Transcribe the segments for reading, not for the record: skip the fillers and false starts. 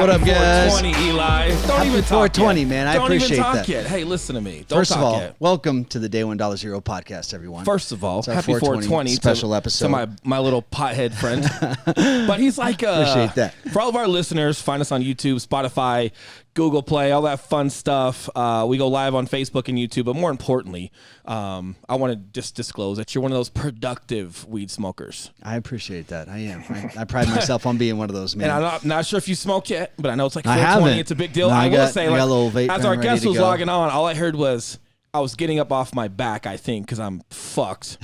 What up, guys? 420, Eli. Don't Happy even talk 420, yet. man. I Don't appreciate even talk that. Yet. Hey, listen to me. Don't First talk of all, yet. welcome to the Day $1 Zero podcast, everyone. First of all, It's our happy 420 special episode. to my little pothead friend. But he's like, Appreciate that. For all of our listeners, find us on YouTube, Spotify, Google Play, all that fun stuff. We go live on Facebook and YouTube. But more importantly, I want to just disclose that you're one of those productive weed smokers. I appreciate that. I am. I pride myself on being one of those, man. And I'm not sure if you smoke yet, but I know it's like I 420. haven't. It's a big deal. No, I will got say, a little vape as pen our ready guest to was go. logging on, all I heard was I was getting up off my back, I think, because I'm fucked.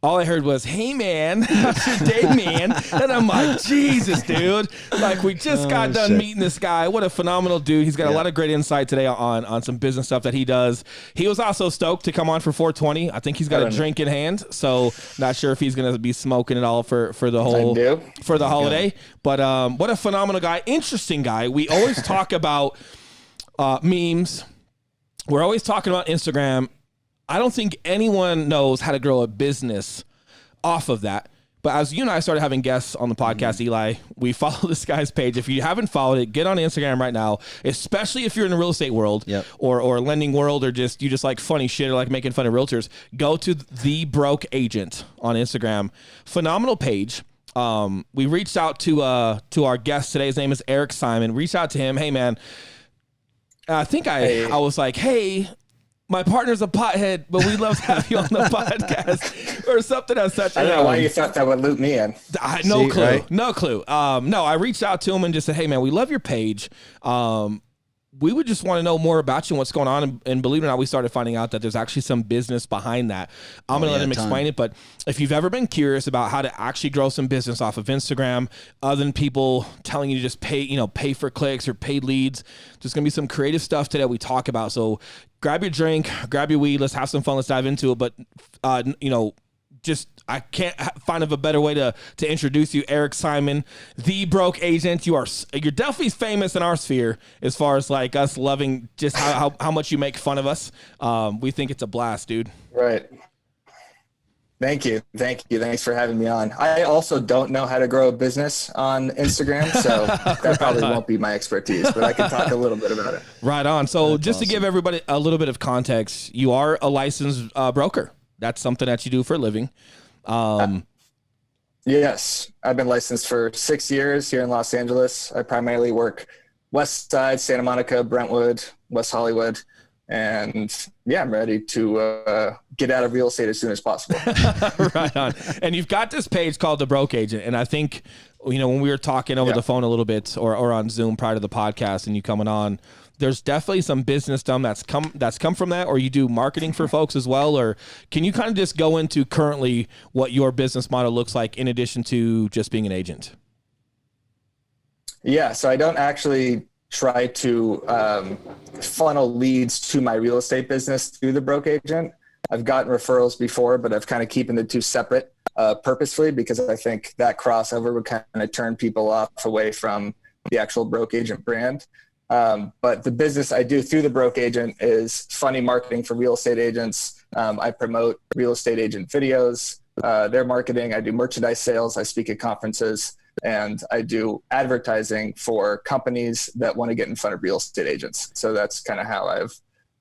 All I heard was, "Hey man, how's your day, man?" And I'm like, Jesus, dude. Like, we just got done meeting this guy. What a phenomenal dude. He's got a lot of great insight today on some business stuff that he does. He was also stoked to come on for 420. I think he's got a drink in hand, so not sure if he's going to be smoking it all for the whole for the holiday. But what a phenomenal guy, interesting guy. We always talk about memes. We're always talking about Instagram. I don't think anyone knows how to grow a business off of that. But as you and I started having guests on the podcast, Eli, we follow this guy's page. If you haven't followed it, get on Instagram right now, especially if you're in the real estate world or lending world, or you just like funny shit or like making fun of realtors. Go to The Broke Agent on Instagram. Phenomenal page. We reached out to our guest today. His name is Eric Simon. Reached out to him. Hey, man. I think I was like, hey, my partner's a pothead, but we'd love to have you on the podcast or something as such. I don't know why you thought that would loop me in. No clue. No, I reached out to him and just said, hey, man, we love your page. We would just want to know more about you and what's going on. And believe it or not, we started finding out that there's actually some business behind that. I'm going to let him explain it. But if you've ever been curious about how to actually grow some business off of Instagram, other than people telling you to just pay for clicks or paid leads, there's going to be some creative stuff today we talk about. So grab your drink, grab your weed. Let's have some fun. Let's dive into it. But, I can't find a better way to introduce you, Eric Simon, The Broke Agent. You're definitely famous in our sphere as far as like us loving just how much you make fun of us. We think it's a blast, dude. Right. Thank you. Thanks for having me on. I also don't know how to grow a business on Instagram, so that probably won't be my expertise, but I can talk a little bit about it. Right on. So that's awesome. To give everybody a little bit of context, you are a licensed broker. That's something that you do for a living. Yes, I've been licensed for 6 years here in Los Angeles. I primarily work West Side, Santa Monica, Brentwood, West Hollywood, and I'm ready to get out of real estate as soon as possible. Right on. And you've got this page called The Broke Agent, and I think when we were talking over the phone a little bit or on Zoom prior to the podcast and you coming on, there's definitely some business done that's come from that, or you do marketing for folks as well, or can you kind of just go into currently what your business model looks like in addition to just being an agent? Yeah, so I don't actually try to funnel leads to my real estate business through The Broke Agent. I've gotten referrals before, but I've kind of keeping the two separate purposefully because I think that crossover would kind of turn people off away from the actual Broke Agent brand. But the business I do through The Broke Agent is funny marketing for real estate agents. I promote real estate agent videos, their marketing. I do merchandise sales. I speak at conferences, and I do advertising for companies that want to get in front of real estate agents. So that's kind of how I've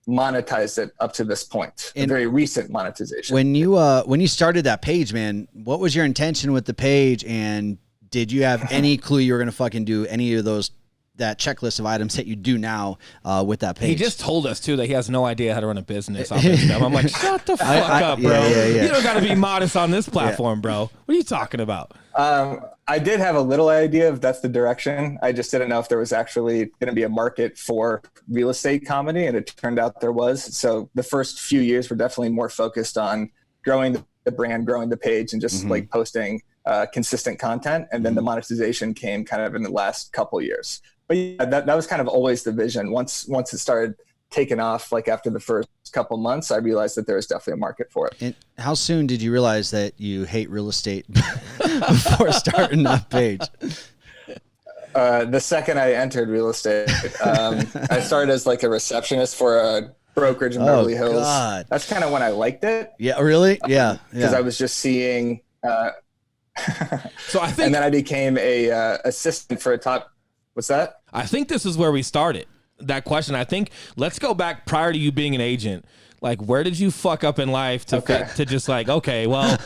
monetized it up to this point. A very recent monetization. When you started that page, man, what was your intention with the page? And did you have any clue you were going to fucking do any of that checklist of items that you do now with that page? He just told us too that he has no idea how to run a business off this stuff. I'm like, shut the fuck up, bro. You don't got to be modest on this platform, bro. What are you talking about? I did have a little idea if that's the direction. I just didn't know if there was actually going to be a market for real estate comedy, and it turned out there was. So the first few years were definitely more focused on growing the brand, growing the page, and just like posting consistent content. And then the monetization came kind of in the last couple years. But yeah, that was kind of always the vision. Once it started taking off, like after the first couple months, I realized that there was definitely a market for it. And how soon did you realize that you hate real estate before starting that page? The second I entered real estate, I started as like a receptionist for a brokerage in Beverly Hills. God. That's kind of when I liked it. Yeah, really? Yeah. Because I was just seeing. So I think, and then I became a assistant for a top What's that? I think this is where we started that question. I think let's go back prior to you being an agent. Like, where did you fuck up in life to just like, okay, well,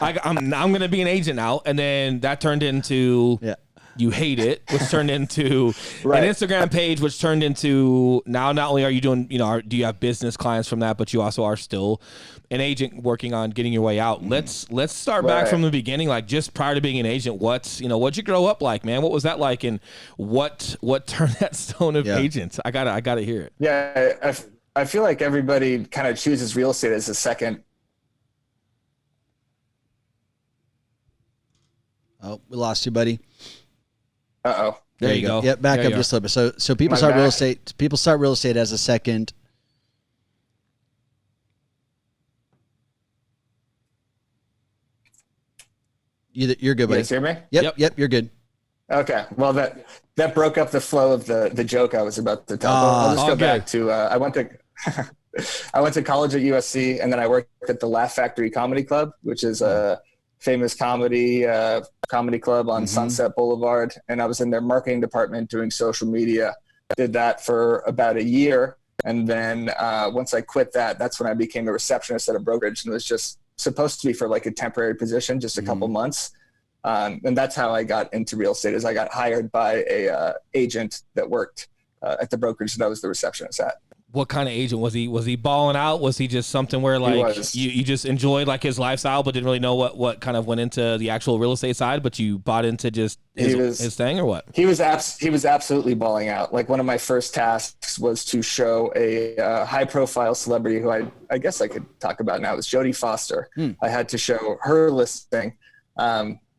I'm going to be an agent now. And then that turned into you hate it, which turned into an Instagram page, which turned into now not only are you doing, do you have business clients from that, but you also are still an agent working on getting your way out. Let's start back from the beginning, like just prior to being an agent. What'd you grow up like, man? What was that like? And what turned that stone of agents? I gotta hear it. Yeah. I feel like everybody kind of chooses real estate as a second. Oh, we lost you, buddy. Uh-oh. There you go. Yep, back up just a little bit. So people start real estate. People start real estate as a second. You're good, buddy. You guys hear me? Yep, you're good. Okay. Well, that broke up the flow of the joke I was about to tell. I'll just go back to I went to college at USC, and then I worked at the Laugh Factory Comedy Club, which is a famous comedy club on Sunset Boulevard. And I was in their marketing department doing social media. Did that for about a year. And then once I quit that's when I became a receptionist at a brokerage, and it was just supposed to be for like a temporary position, just a couple months. And that's how I got into real estate, is I got hired by a agent that worked at the brokerage that I was the receptionist at. What kind of agent was he? Was he balling out? Was he just something where like you just enjoyed like his lifestyle, but didn't really know what kind of went into the actual real estate side, but you bought into just his thing, or what? He was absolutely balling out. Like, one of my first tasks was to show a high profile celebrity who I guess I could talk about now. It was Jodie Foster. I had to show her listing.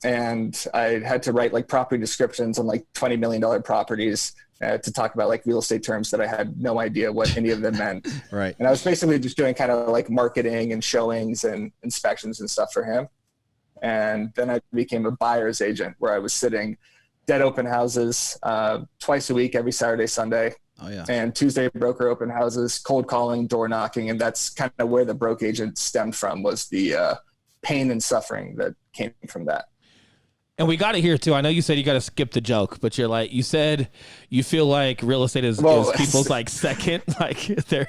And I had to write like property descriptions on like $20 million properties to talk about like real estate terms that I had no idea what any of them meant. Right. And I was basically just doing kind of like marketing and showings and inspections and stuff for him. And then I became a buyer's agent, where I was sitting dead open houses twice a week, every Saturday, Sunday. Oh, yeah. And Tuesday broker open houses, cold calling, door knocking. And that's kind of where the broke agent stemmed from, was the pain and suffering that came from that. And we got it here too. I know you said you got to skip the joke, but you said you feel like real estate is people's like second, like they're.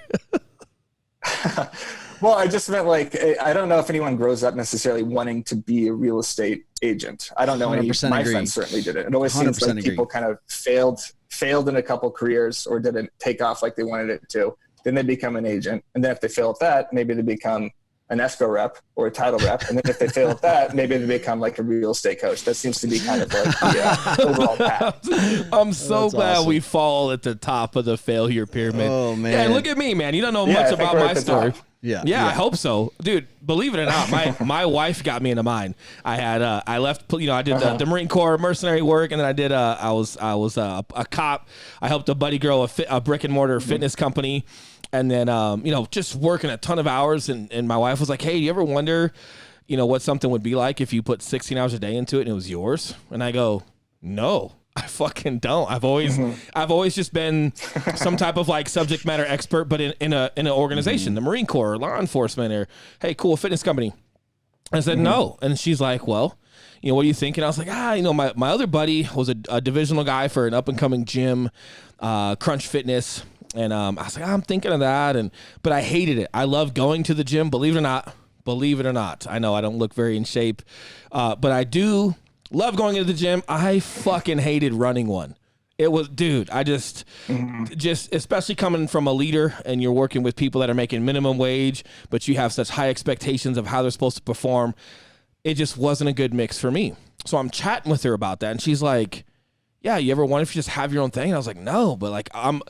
Well, I just meant like, I don't know if anyone grows up necessarily wanting to be a real estate agent. I don't know any. My friends certainly did it. It always seems like people kind of failed in a couple careers, or didn't take off like they wanted it to. Then they become an agent, and then if they fail at that, maybe they become an escrow rep or a title rep. And then if they fail at that, maybe they become like a real estate coach. That seems to be kind of like the overall path. I'm so glad we fall at the top of the failure pyramid. Oh, man. Yeah, look at me, man. You don't know much about my story. Yeah, I hope so, dude. Believe it or not, my wife got me into mine. I had I left, I did the Marine Corps mercenary work, and then I did I was a cop. I helped a buddy grow a brick and mortar fitness company, and then just working a ton of hours. And my wife was like, "Hey, do you ever wonder, what something would be like if you put 16 hours a day into it and it was yours?" And I go, "No. I fucking don't. I've always just been some type of like subject matter expert, but in an organization, the Marine Corps, or law enforcement, or hey, cool, fitness company." I said no, and she's like, "Well, what do you think?" And I was like, my other buddy was a divisional guy for an up and coming gym, Crunch Fitness, and I was like, I'm thinking of that, but I hated it. I love going to the gym, believe it or not. I know I don't look very in shape, but I do. Love going into the gym. I fucking hated running one. It was, dude, I just especially coming from a leader, and you're working with people that are making minimum wage, but you have such high expectations of how they're supposed to perform. It just wasn't a good mix for me. So I'm chatting with her about that, and she's like, "Yeah, you ever wonder if you just have your own thing?" And I was like, "No," but like I'm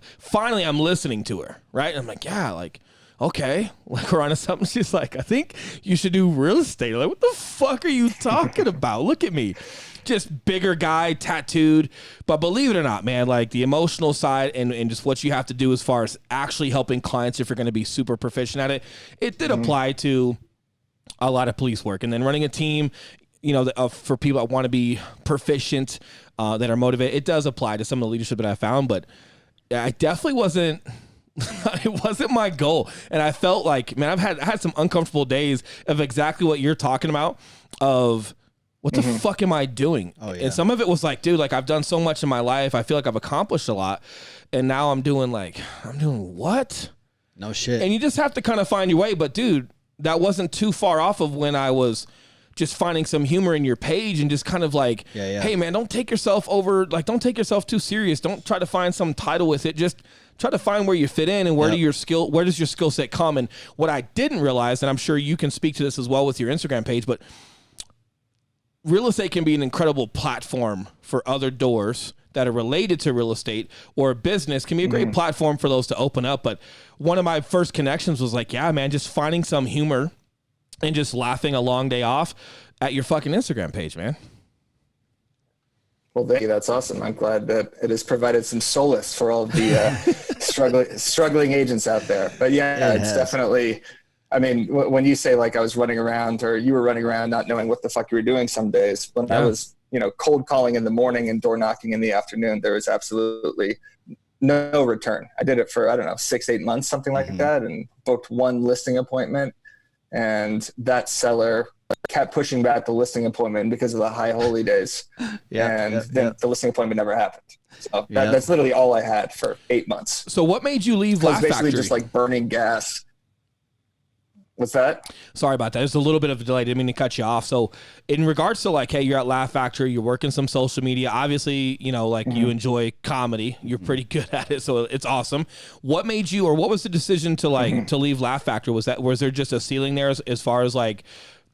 listening to her, right? And I'm like, "Yeah, like, okay, like we're onto something." She's like, "I think you should do real estate." Like, what the fuck are you talking about? Look at me, just bigger guy, tattooed. But believe it or not, man, like the emotional side and just what you have to do as far as actually helping clients, if you're going to be super proficient at it, it did apply to a lot of police work. And then running a team, for people that want to be proficient, that are motivated, it does apply to some of the leadership that I found. But I definitely wasn't. It wasn't my goal. And I felt like, man, I had some uncomfortable days of exactly what you're talking about, of what the fuck am I doing? Oh, yeah. And some of it was like, dude, like I've done so much in my life. I feel like I've accomplished a lot. And now I'm doing what? No shit. And you just have to kind of find your way. But dude, that wasn't too far off of when I was just finding some humor in your page and just kind of like, hey man, don't take yourself don't take yourself too serious. Don't try to find some title with it. Just try to find where you fit in and where does your skill set come. And what I didn't realize, and I'm sure you can speak to this as well with your Instagram page, but real estate can be an incredible platform for other doors that are related to real estate, or business can be a great platform for those to open up. But one of my first connections was like, yeah, man, just finding some humor and just laughing a long day off at your fucking Instagram page, man. Well, thank you. That's awesome. I'm glad that it has provided some solace for all of the struggling agents out there. But yeah, it's definitely, I mean, when you say like I was running around or you were running around not knowing what the fuck you were doing some days, when I was, cold calling in the morning and door knocking in the afternoon, there was absolutely no return. I did it for, 6-8 months, something like that, and booked one listing appointment. And that seller kept pushing back the listing appointment because of the high holy days. The listing appointment never happened. So that's literally all I had for 8 months. So what made you leave Laugh Factory? Basically just like burning gas. What's that? Sorry about that. There's a little bit of a delay. Didn't mean to cut you off. So in regards to like, hey, you're at Laugh Factory, you're working some social media. Obviously, you enjoy comedy. You're pretty good at it. So it's awesome. What made you, or what was the decision to to leave Laugh Factory? Was there just a ceiling there as far as like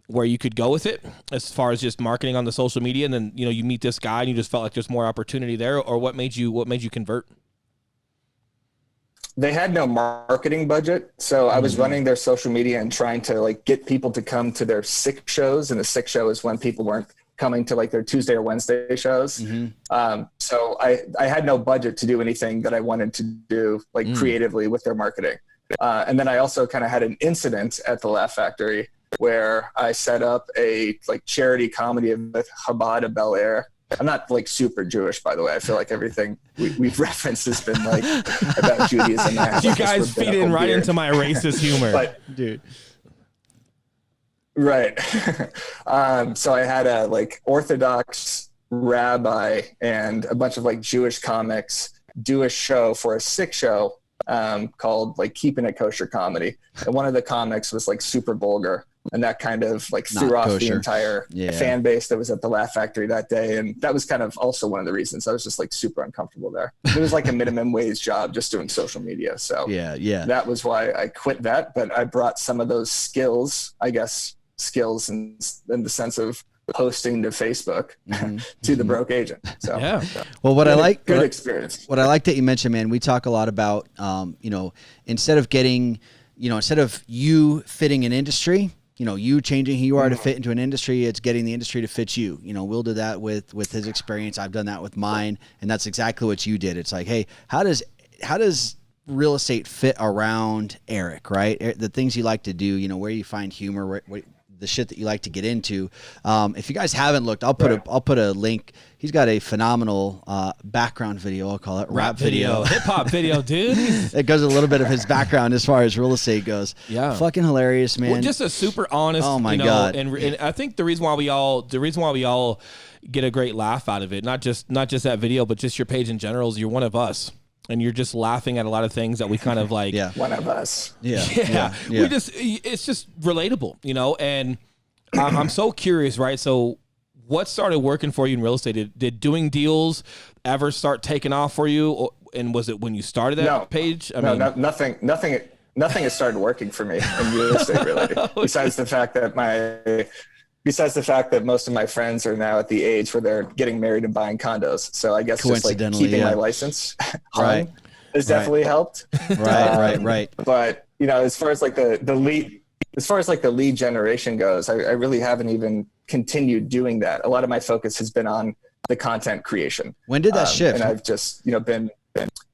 where you could go with it, as far as just marketing on the social media? And then, you meet this guy and you just felt like there's more opportunity there, or what made you convert? They had no marketing budget. So I was running their social media and trying to like get people to come to their sick shows. And the sick show is when people weren't coming to like their Tuesday or Wednesday shows. So I had no budget to do anything that I wanted to do like creatively with their marketing. And then I also kind of had an incident at the Laugh Factory where I set up a like charity comedy with Chabad of Bel Air. I'm not like super Jewish, by the way. I feel like everything we've referenced has been like about Judaism. You guys feed in right into my racist humor, dude. Right. So I had a like Orthodox rabbi and a bunch of like Jewish comics do a show for a sick show called like Keeping It Kosher Comedy. And one of the comics was like super vulgar. And that kind of like threw off the entire fan base that was at the Laugh Factory that day. And that was kind of also one of the reasons I was just like super uncomfortable there. It was like a minimum wage job just doing social media. So that was why I quit that. But I brought some of those skills, I guess, in the sense of posting to Facebook to the broke agent. So well, what I like, good experience. What I like that you mentioned, man, we talk a lot about, instead of you fitting an industry, you changing who you are to fit into an industry, it's getting the industry to fit you. Will did that with his experience. I've done that with mine. And that's exactly what you did. It's like, hey, how does real estate fit around Eric, right? The things you like to do, where you find humor, the shit that you like to get into. If you guys haven't looked, I'll put a link. He's got a phenomenal background video. I'll call it rap video. Hip hop video, dude. It goes a little bit of his background as far as real estate goes. Yeah, fucking hilarious, man. Well, just a super honest. Oh my god! And I think the reason why we all get a great laugh out of it, not just that video, but just your page in general, is you're one of us. And you're just laughing at a lot of things that we kind of like. One of us. Yeah. It's just relatable, and I'm so curious, right? So what started working for you in real estate? Did doing deals ever start taking off for you? And was it when you started that page? Nothing has started working for me in real estate, really. Besides the fact that most of my friends are now at the age where they're getting married and buying condos. So I guess just like keeping my license home has definitely helped. Right. But, as far as like the lead generation goes, I really haven't even continued doing that. A lot of my focus has been on the content creation. When did that shift? And I've just, been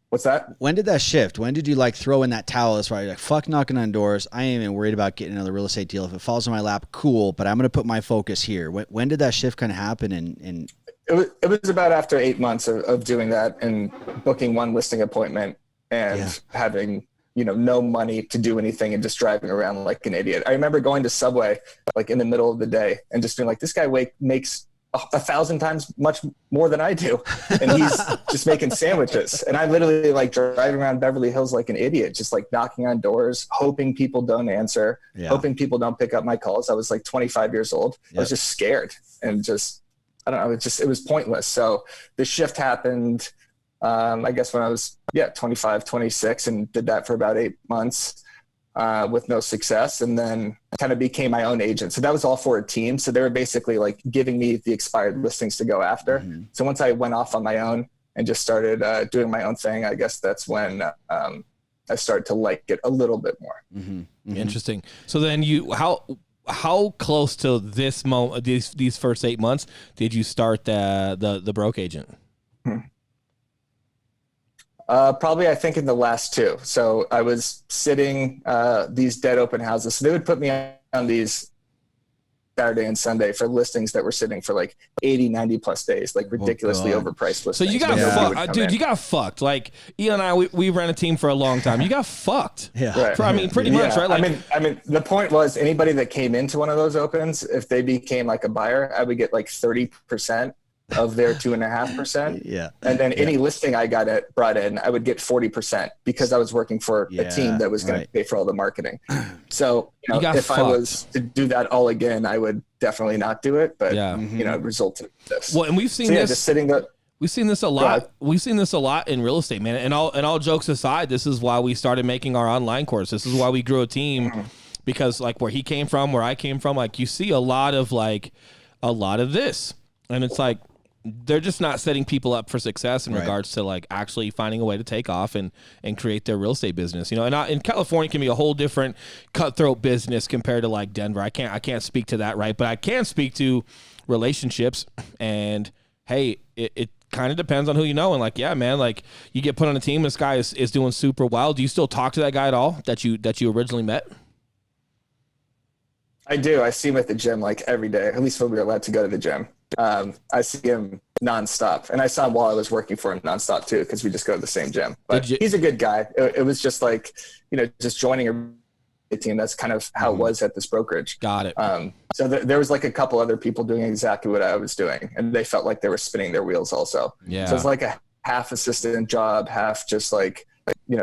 what's that? When did that shift? When did you like throw in that towel as far as like, fuck knocking on doors? I ain't even worried about getting another real estate deal. If it falls in my lap, cool, but I'm going to put my focus here. When did that shift kind of happen? And it was about after 8 months of doing that and booking one listing appointment and having no money to do anything and just driving around like an idiot. I remember going to Subway like in the middle of the day and just being like, this guy makes 1,000 times much more than I do. And he's just making sandwiches. And I'm literally like driving around Beverly Hills like an idiot, just like knocking on doors, hoping people don't answer, hoping people don't pick up my calls. I was like 25 years old. I was just scared and just, I don't know. It was pointless. So the shift happened, I guess when I was 25, 26, and did that for about 8 months with no success, and then kind of became my own agent. So that was all for a team. So they were basically like giving me the expired listings to go after. Mm-hmm. So once I went off on my own and just started doing my own thing, I guess that's when I started to like it a little bit more. Mm-hmm. Mm-hmm. Interesting. So then how close to this moment, these first 8 months, did you start the broke agent? Probably, I think in the last 2. So I was sitting these dead open houses. So they would put me on these Saturday and Sunday for listings that were sitting for like 80, 90 plus days, like ridiculously overpriced listings. So you got fucked, dude. You got fucked. Like Ian and I, we ran a team for a long time. You got fucked. Yeah. Right. Pretty much, right? Like, I mean, the point was anybody that came into one of those opens, if they became like a buyer, I would get like 30% of their 2.5%. Yeah. And then any listing I brought in, I would get 40% because I was working for a team that was going to pay for all the marketing. So, if I was to do that all again, I would definitely not do it. But, it resulted in this. Well, and we've seen this. Just sitting there. We've seen this a lot. We've seen this a lot in real estate, man. And all jokes aside, this is why we started making our online course. This is why we grew a team, because like where he came from, where I came from, like you see a lot of this, and it's like, they're just not setting people up for success in regards to like actually finding a way to take off and create their real estate business, and in California can be a whole different cutthroat business compared to like Denver. I can't speak to that. Right. But I can speak to relationships, and hey, it kind of depends on who you know. And like, yeah, man, like you get put on a team, this guy is doing super well. Do you still talk to that guy at all that you originally met? I do. I see him at the gym like every day, at least when we were allowed to go to the gym. I see him nonstop, and I saw him while I was working for him nonstop too, because we just go to the same gym. But he's a good guy. It was just like, just joining a team. That's kind of how it was at this brokerage. Got it. So there was like a couple other people doing exactly what I was doing, and they felt like they were spinning their wheels also. Yeah. So it's like a half assistant job, half just like,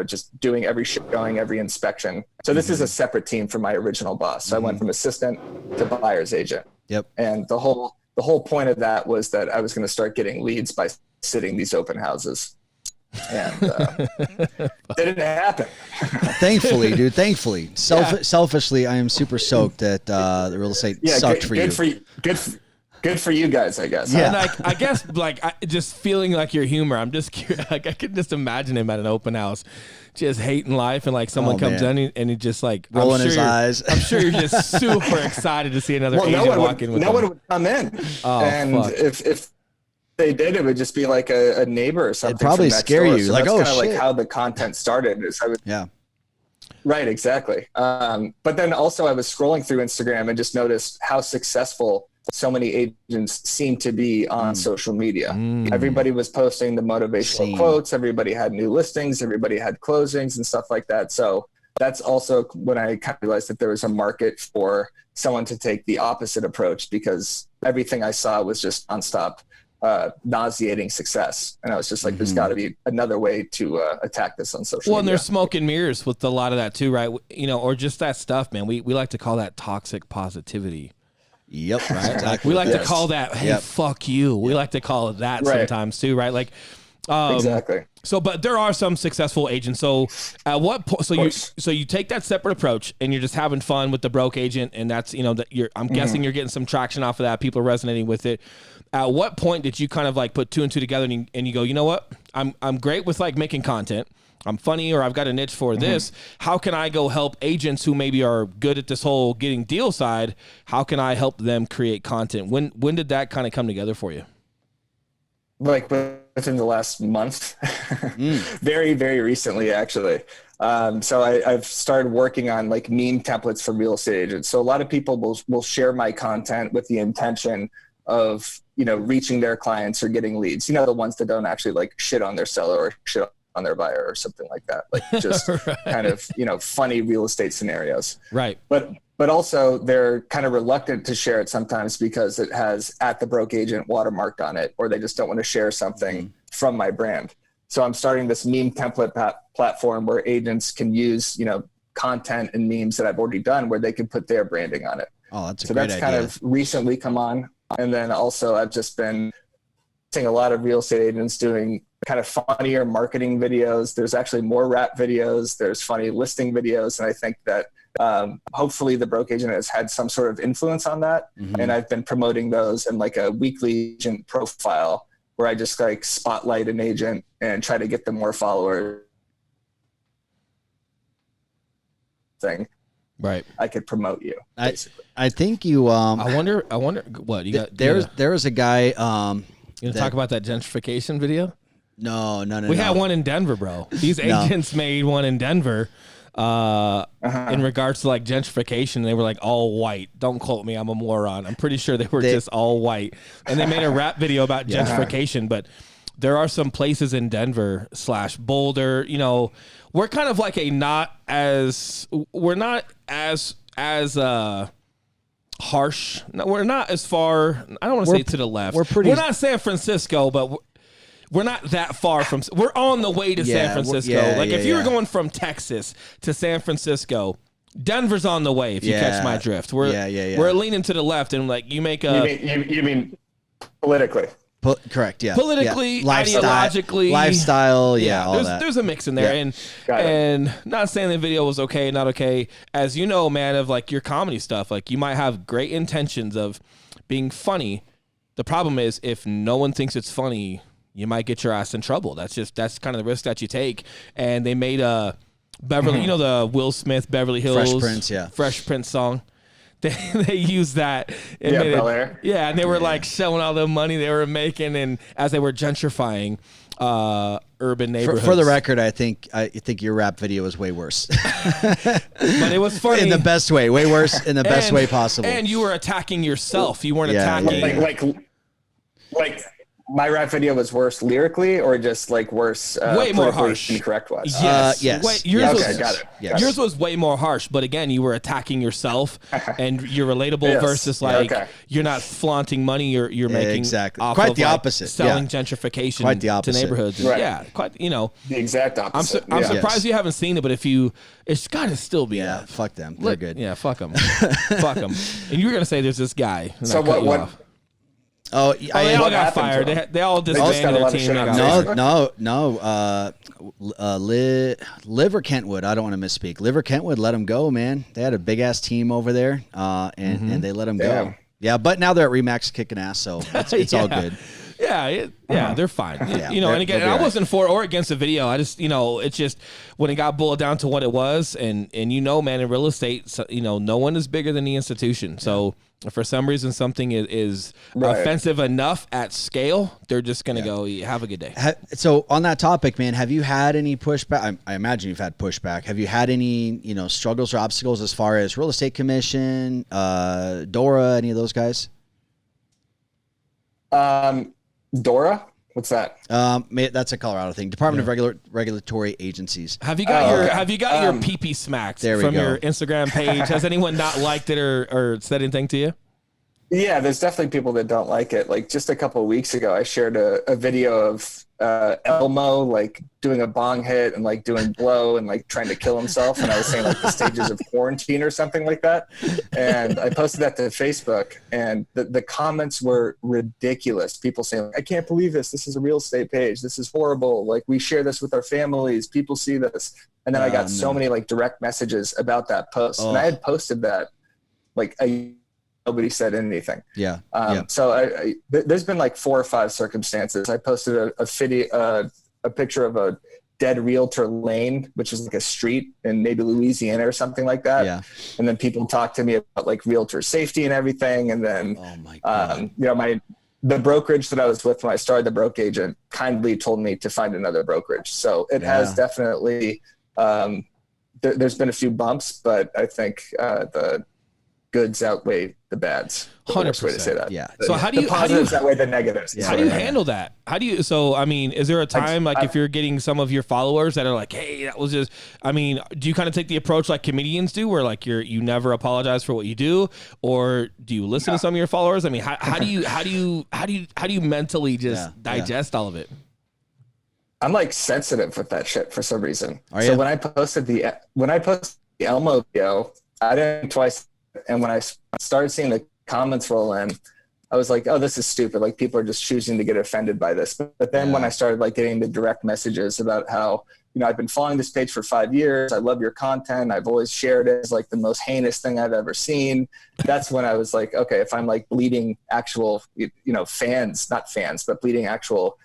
just doing every showing, every inspection. So this is a separate team from my original boss. So I went from assistant to buyer's agent. Yep. And the whole point of that was that I was going to start getting leads by sitting these open houses. And it didn't happen. Thankfully, dude. Thankfully. Selfishly, I am super soaked that the real estate sucked for you. Good for you guys, I guess. Yeah. And I guess just feeling like your humor, I'm just curious, like I could just imagine him at an open house just hating life, and like someone comes in and he just like rolling his eyes. I'm sure you're just super excited to see another agent walk in with no one would come in. If they did, it would just be like a neighbor or something. It'd probably scare you. So like, that's oh, kind of shit. like how the content started. Right, exactly. But then also I was scrolling through Instagram and just noticed how successful so many agents seem to be on social media. Everybody was posting the motivational quotes. Everybody had new listings. Everybody had closings and stuff like that. So that's also when I kind of realized that there was a market for someone to take the opposite approach, because everything I saw was just nonstop nauseating success. And I was just like, there's got to be another way to attack this on social media. And there's smoke and mirrors with a lot of that too, right? Or just that stuff, man. We like to call that toxic positivity. Yep. Right. Like we like to call that, hey, fuck you. We like to call it that sometimes too, right? Like, exactly. So, but there are some successful agents. So, at what point? So you take that separate approach, and you're just having fun with the broke agent, and that's that I'm guessing you're getting some traction off of that. People are resonating with it. At what point did you kind of like put two and two together, and you go, you know what? I'm great with like making content. I'm funny, or I've got a niche for this. How can I go help agents who maybe are good at this whole getting deal side? How can I help them create content? When did that kind of come together for you? Like within the last month, very, very recently, actually. So I've started working on like meme templates for real estate agents. So a lot of people will share my content with the intention of, reaching their clients or getting leads, the ones that don't actually like shit on their seller or shit on their buyer or something like that. Like just Right. kind of, funny real estate scenarios. Right. But also they're kind of reluctant to share it sometimes because it has at the broke agent watermarked on it, or they just don't want to share something from my brand. So I'm starting this meme template platform where agents can use, content and memes that I've already done where they can put their branding on it. Oh, that's a So great that's idea. kind of recently come on. And then also I've just been seeing a lot of real estate agents doing kind of funnier marketing videos. There's actually more rap videos. There's funny listing videos. And I think that hopefully the broke agent has had some sort of influence on that. And I've been promoting those in like a weekly agent profile where I just like spotlight an agent and try to get them more followers. Thing. Right. I could promote you. Basically. I think you. I wonder what you got. There was a guy. You gonna talk about that gentrification video? No. We had one in Denver, bro. These agents made one in Denver in regards to like gentrification. They were like all white. Don't quote me. I'm a moron. I'm pretty sure they were just all white. And they made a rap video about gentrification. But there are some places in Denver / Boulder, we're kind of like we're not as harsh. No, we're not as far. I don't want to say to the left. We're not San Francisco, but we're not that far from. We're on the way to San Francisco. If you were going from Texas to San Francisco, Denver's on the way. If you catch my drift, we're leaning to the left, and like you make a. You mean politically? Correct. Yeah. Politically, Lifestyle, ideologically, lifestyle. Yeah. All that. There's a mix in there, and not saying the video was okay, not okay. As you know, man, of like your comedy stuff, like you might have great intentions of being funny. The problem is if no one thinks it's funny, you might get your ass in trouble. That's kind of the risk that you take. And they made a Beverly, the Will Smith Beverly Hills Fresh Prince song. They used that. And Bel Air. Yeah, and they were like showing all the money they were making, and as they were gentrifying urban neighborhoods. For the record, I think your rap video was way worse. But it was funny in the best way, way worse in the best way possible. And you were attacking yourself. You weren't attacking. Like my rap video was worse lyrically, or just like worse. Way more harsh. Incorrect was. Yes. Yes. Got it. Yes. Yours was way more harsh, but again, you were attacking yourself, and you're relatable versus you're not flaunting money. You're making exactly off quite of, the opposite. Selling gentrification quite the opposite. to neighborhoods. Right. Yeah, quite. The exact opposite. I'm surprised you haven't seen it, but it's got to still be. Yeah. Fuck them. They're good. Yeah. Fuck them. Fuck them. And you were gonna say there's this guy. So what? Oh, they all got fired. They all disbanded their team. Liv or Kentwood. I don't want to misspeak. Liv or Kentwood let him go, man. They had a big ass team over there, and they let him go. Yeah, but now they're at Remax kicking ass, so it's all good. Yeah, they're fine. Yeah, and again, I wasn't for or against the video. I just, it's just when it got boiled down to what it was, and man, in real estate, so, no one is bigger than the institution. So if for some reason something is offensive enough at scale, they're just gonna go, have a good day. So on that topic, man, have you had any pushback? I imagine you've had pushback. Have you had any, struggles or obstacles as far as real estate commission, Dora, any of those guys? Dora? What's that? That's a Colorado thing. Department of Regulatory Agencies. Have you got your PP smacked from your Instagram page? Has anyone not liked it or said anything to you? Yeah, there's definitely people that don't like it. Like just a couple of weeks ago, I shared a video of Elmo like doing a bong hit and like doing blow and like trying to kill himself, and I was saying like the stages of quarantine or something like that. And I posted that to Facebook, and the comments were ridiculous. People saying, like, "I can't believe this. This is a real estate page. This is horrible. Like we share this with our families. People see this." And then I got so many like direct messages about that post, and I had posted that like nobody said anything. Yeah. So there's been like 4 or 5 circumstances. I posted a picture of a dead realtor lane, which is like a street in maybe Louisiana or something like that. Yeah. And then people talked to me about like realtor safety and everything. And then, oh my God. The brokerage that I was with when I started the broke agent kindly told me to find another brokerage. So it has definitely, there's been a few bumps, but I think goods outweigh the bads. The worst way to say that. Yeah. So the positives outweigh the negatives. How do you handle that? So, I mean, is there a time if you're getting some of your followers that are like, hey, that was just, I mean, do you kind of take the approach like comedians do where like you never apologize for what you do? Or do you listen to some of your followers? I mean, how do you mentally just digest all of it? I'm like sensitive with that shit for some reason. So when I posted the Elmo video, I did it twice. And when I started seeing the comments roll in, I was like, oh, this is stupid. Like people are just choosing to get offended by this. But then when I started like getting the direct messages about how, I've been following this page for 5 years. I love your content. I've always shared it as like the most heinous thing I've ever seen. That's when I was like, okay, if I'm like bleeding actual, fans, not fans, but bleeding actual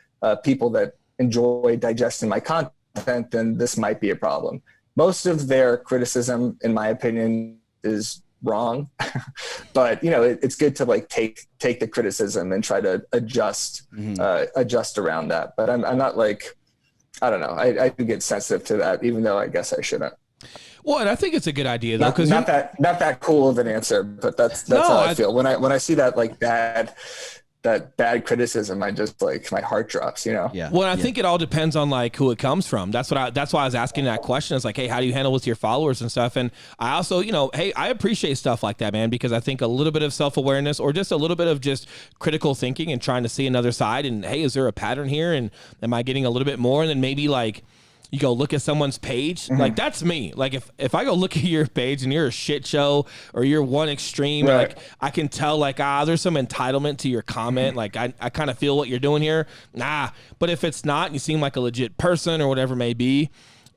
people that enjoy digesting my content, then this might be a problem. Most of their criticism, in my opinion, is wrong, but it's good to like take the criticism and try to adjust around that. But I'm not like, I don't know. I do get sensitive to that, even though I guess I shouldn't. Well, and I think it's a good idea though, because not that cool of an answer, but that's how I feel when I see that like bad criticism. I just like my heart drops, Yeah. Well, I think it all depends on like who it comes from. That's why I was asking that question. It's like, hey, how do you handle with your followers and stuff? And I also, hey, I appreciate stuff like that, man, because I think a little bit of self-awareness or just a little bit of just critical thinking and trying to see another side. And hey, is there a pattern here? And am I getting a little bit more? And then maybe like you go look at someone's page, like that's me. Like if I go look at your page and you're a shit show or you're one extreme, right. like I can tell like, there's some entitlement to your comment. Like I kind of feel what you're doing here. Nah, but if it's not, and you seem like a legit person or whatever it may be,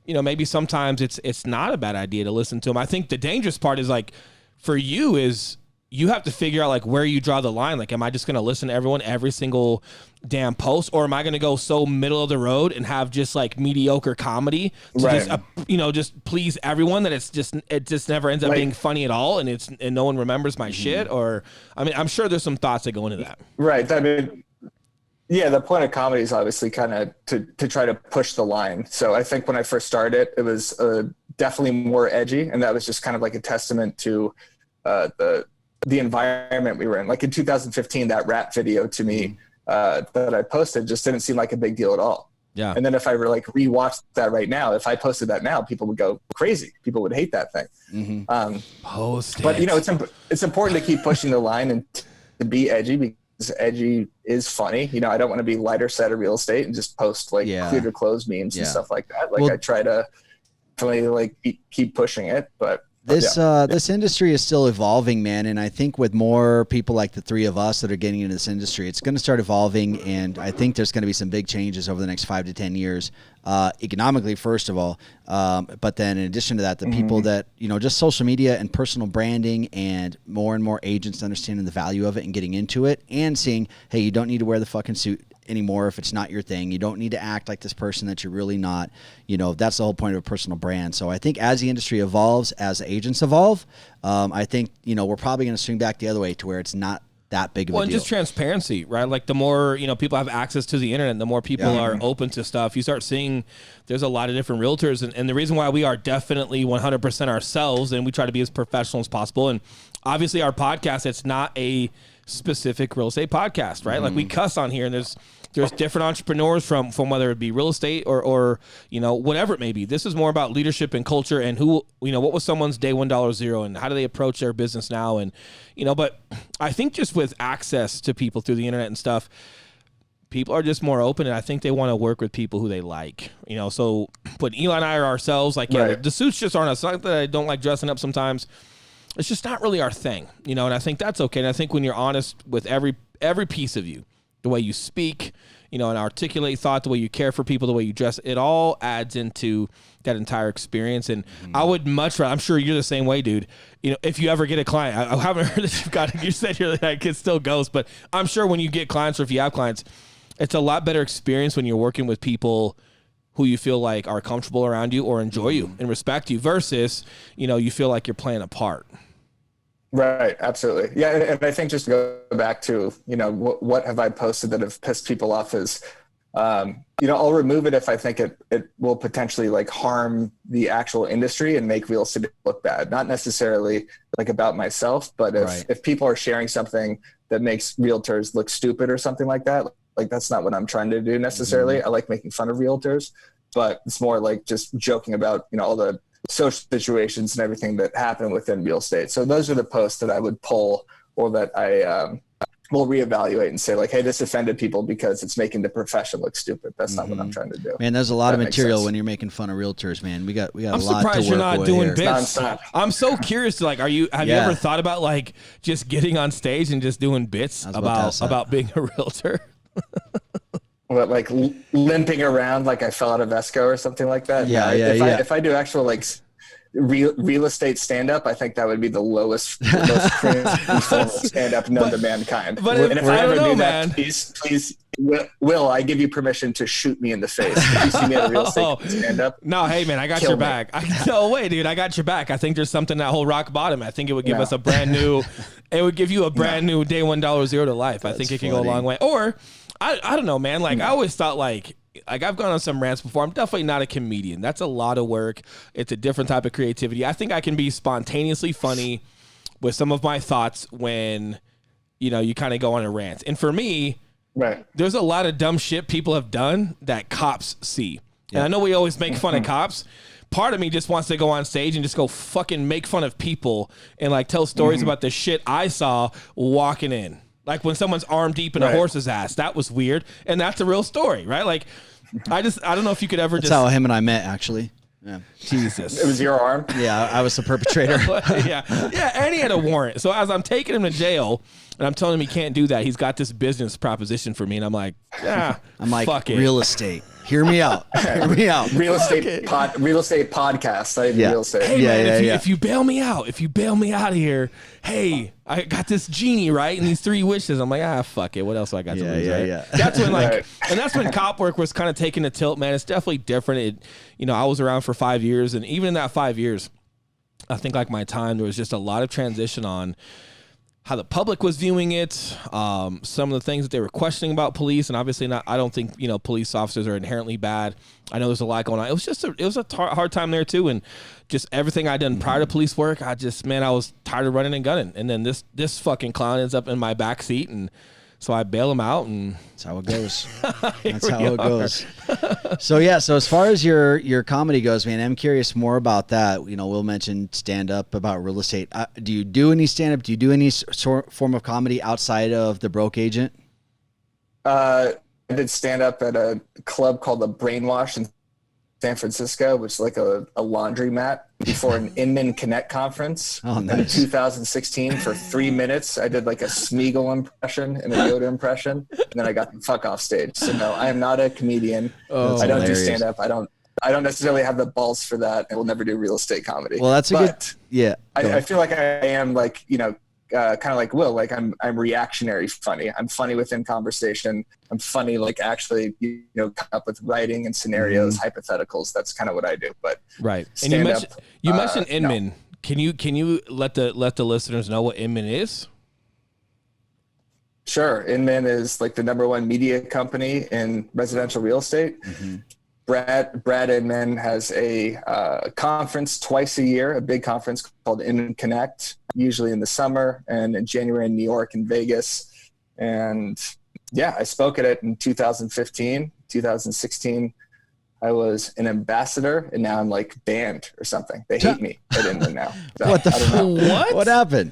maybe sometimes it's not a bad idea to listen to them. I think the dangerous part is like for you is you have to figure out like where you draw the line. Like, am I just going to listen to everyone every single damn post, or am I going to go so middle of the road and have just like mediocre comedy to just, just please everyone that it just never ends up being funny at all. And no one remembers my shit. Or, I mean, I'm sure there's some thoughts that go into that. Right. I mean, yeah, the point of comedy is obviously kind of to try to push the line. So I think when I first started, it was definitely more edgy. And that was just kind of like a testament to the environment we were in. Like in 2015, that rap video to me that I posted just didn't seem like a big deal at all. Yeah. And then if I were like rewatched that right now, if I posted that now, people would go crazy. People would hate that thing. But it's important to keep pushing the line and to be edgy, because edgy is funny. I don't want to be lighter side of real estate and just post like clear to close memes and stuff like that. Like I try to definitely like keep pushing it, but this industry is still evolving, man. And I think with more people like the three of us that are getting into this industry, it's going to start evolving. And I think there's going to be some big changes over the next 5 to 10 years, economically, first of all. But then in addition to that, the people that, just social media and personal branding and more agents understanding the value of it and getting into it and seeing, hey, you don't need to wear the fucking suit anymore if it's not your thing. You don't need to act like this person that you're really not. That's the whole point of a personal brand. So I think as the industry evolves, as agents evolve, I think we're probably going to swing back the other way to where it's not that big of a deal. And just transparency, right? Like the more people have access to the internet, the more people are open to stuff. You start seeing there's a lot of different realtors, and the reason why we are definitely 100% ourselves, and we try to be as professional as possible. And obviously our podcast, it's not a specific real estate podcast, right? Like we cuss on here, and there's different entrepreneurs from whether it be real estate or whatever it may be. This is more about leadership and culture and who, what was someone's day $1 and how do they approach their business now? And, but I think just with access to people through the internet and stuff, people are just more open, and I think they want to work with people who they like, so when Eli and I are ourselves, like, the suits just aren't us. Not that I don't like dressing up sometimes. It's just not really our thing, and I think that's okay. And I think when you're honest with every piece of you, the way you speak, and articulate thought, the way you care for people, the way you dress, it all adds into that entire experience. And I would much rather, I'm sure you're the same way, dude. If you ever get a client, I haven't heard that you said you're like, it still goes, but I'm sure when you get clients or if you have clients, it's a lot better experience when you're working with people who you feel like are comfortable around you or enjoy you and respect you versus, you feel like you're playing a part. Right. Absolutely. Yeah. And I think just to go back to, what have I posted that have pissed people off is I'll remove it if I think it will potentially like harm the actual industry and make real estate look bad. Not necessarily like about myself, but if people are sharing something that makes realtors look stupid or something like that, like that's not what I'm trying to do necessarily. I like making fun of realtors, but it's more like just joking about, all the social situations and everything that happen within real estate. So those are the posts that I would pull, or that I will reevaluate and say like, hey, this offended people because it's making the profession look stupid. That's not what I'm trying to do. Man, there's a lot of material when you're making fun of realtors, man. We got a lot to work with. I'm surprised you're not doing here. bits. I'm so curious to like, have you ever thought about like just getting on stage and just doing bits about being a realtor? What, like limping around like I fell out of Esco or something like that? If I do actual like real estate stand up, I think that would be the lowest cringe form of stand up known to mankind. But if I ever do that, please, Will, I give you permission to shoot me in the face if you see me at a real estate stand up. No, hey man, I got your back. No way, dude, I got your back. I think there's something that whole rock bottom. I think it would give us a brand new. It would give you a brand new day $1 zero to life. I think it can go a long way. Or I don't know, man. Like I always thought like I've gone on some rants before. I'm definitely not a comedian. That's a lot of work. It's a different type of creativity. I think I can be spontaneously funny with some of my thoughts when, you kind of go on a rant. And for me, there's a lot of dumb shit people have done that cops see. And I know we always make fun of cops. Part of me just wants to go on stage and just go fucking make fun of people and like tell stories about the shit I saw walking in. Like when someone's arm deep in a horse's ass, that was weird. And that's a real story, right? Like, I don't know if you could ever That's how him and I met, actually. Yeah. Jesus. It was your arm? Yeah, I was the perpetrator. Yeah, and he had a warrant. So as I'm taking him to jail and I'm telling him he can't do that, he's got this business proposition for me. And I'm like, fuck it. Real estate. Hear me out. Hear me out. Real estate podcast. Not even real estate. Hey, man, if you bail me out of here, hey, I got this genie, right? And these 3 wishes. I'm like, fuck it. What else do I got to lose, right? Yeah. That's when and that's when cop work was kind of taking a tilt, man. It's definitely different. I was around for 5 years, and even in that 5 years, I think like my time, there was just a lot of transition on how the public was viewing it, some of the things that they were questioning about police, and obviously not. I don't think police officers are inherently bad. I know there's a lot going on. It was a hard time there too, and just everything I'd done prior to police work, I was tired of running and gunning, and then this fucking clown ends up in my back seat, and so I bail him out, and that's how it goes. That's how it goes. So as far as your comedy goes, man, I'm curious more about that. Will mention stand up about real estate. Do you do any stand up? Do you do any form of comedy outside of the Broke Agent? I did stand up at a club called the Brainwash in San Francisco, which is like a laundromat, before an Inman Connect conference in 2016 for 3 minutes. I did like a Smeagol impression and a Yoda impression, and then I got the fuck off stage. So no, I am not a comedian. I don't do stand up. I don't necessarily have the balls for that. I will never do real estate comedy. Well, that's I feel like I am like, kind of like Will, like I'm reactionary funny. I'm funny within conversation. I'm funny, like actually, come up with writing and scenarios, hypotheticals. That's kind of what I do. But right. And you mentioned Inman. No. Can you let the listeners know what Inman is? Sure. Inman is like the #1 media company in residential real estate. Brad Inman has a conference twice a year, a big conference called Inman Connect, usually in the summer, and in January in New York and Vegas. And I spoke at it in 2015, 2016. I was an ambassador, and now I'm like banned or something. They hate me at Inman now. So, What happened?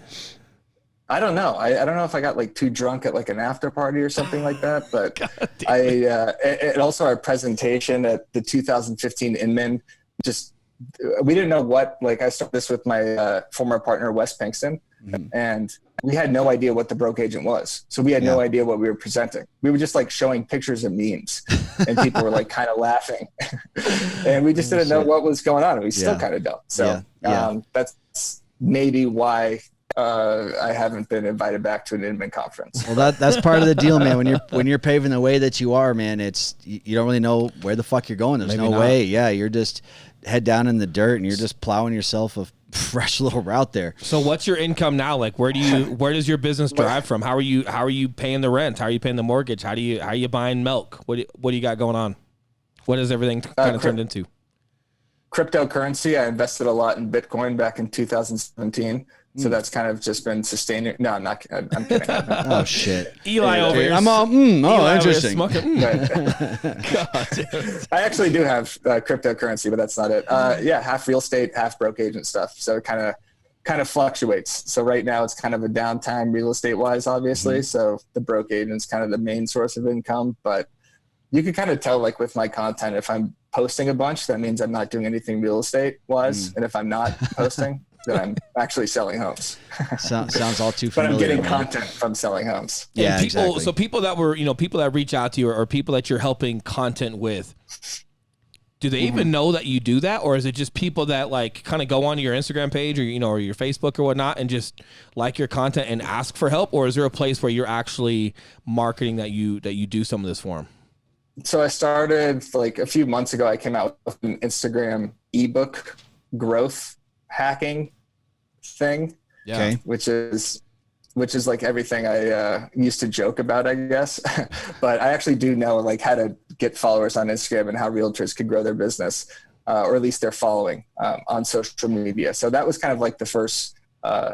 I don't know. I don't know if I got like too drunk at like an after party or something like that, but and also our presentation at the 2015 Inman, we didn't know what, like I started this with my former partner, Wes Pinkston, and we had no idea what the Broke Agent was. So we had no idea what we were presenting. We were just like showing pictures of memes, and people were like kind of laughing, and we just didn't know what was going on, and we still kind of don't. So that's maybe why I haven't been invited back to an Inman conference. Well, that's part of the deal, man. When you're paving the way that you are, man, it's you don't really know where the fuck you're going. There's Maybe no not. way. Yeah, you're just head down in the dirt and you're just plowing yourself a fresh little route there. So what's your income now? Like, where does your business drive from? How are you paying the rent? How are you paying the mortgage? How are you buying milk? What do you got going on? What has everything kind of turned into? Cryptocurrency. I invested a lot in Bitcoin back in 2017. So that's kind of just been sustaining. No, I'm not. I'm kidding. Oh shit, Eli over here. I'm all. Eli over here Interesting. smoking. Right. I actually do have cryptocurrency, but that's not it. Yeah, half real estate, half broke agent stuff. So it kind of fluctuates. So right now it's kind of a downtime real estate wise, obviously. So the broke agent's kind of the main source of income, but you can kind of tell, like with my content, if I'm posting a bunch, that means I'm not doing anything real estate wise. And if I'm not posting, then I'm actually selling homes. Sounds all too But familiar. I'm getting man. content from selling homes. Yeah, And people, exactly. So people that reach out to you or people that you're helping content with, do they even know that you do that, or is it just people that like kind of go onto your Instagram page or or your Facebook or whatnot and just like your content and ask for help, or is there a place where you're actually marketing that you do some of this for them? So I started like a few months ago. I came out with an Instagram ebook growth hacking thing, Okay. which is like everything I used to joke about, I guess. But I actually do know like how to get followers on Instagram and how realtors can grow their business, or at least their following on social media. So that was kind of like the first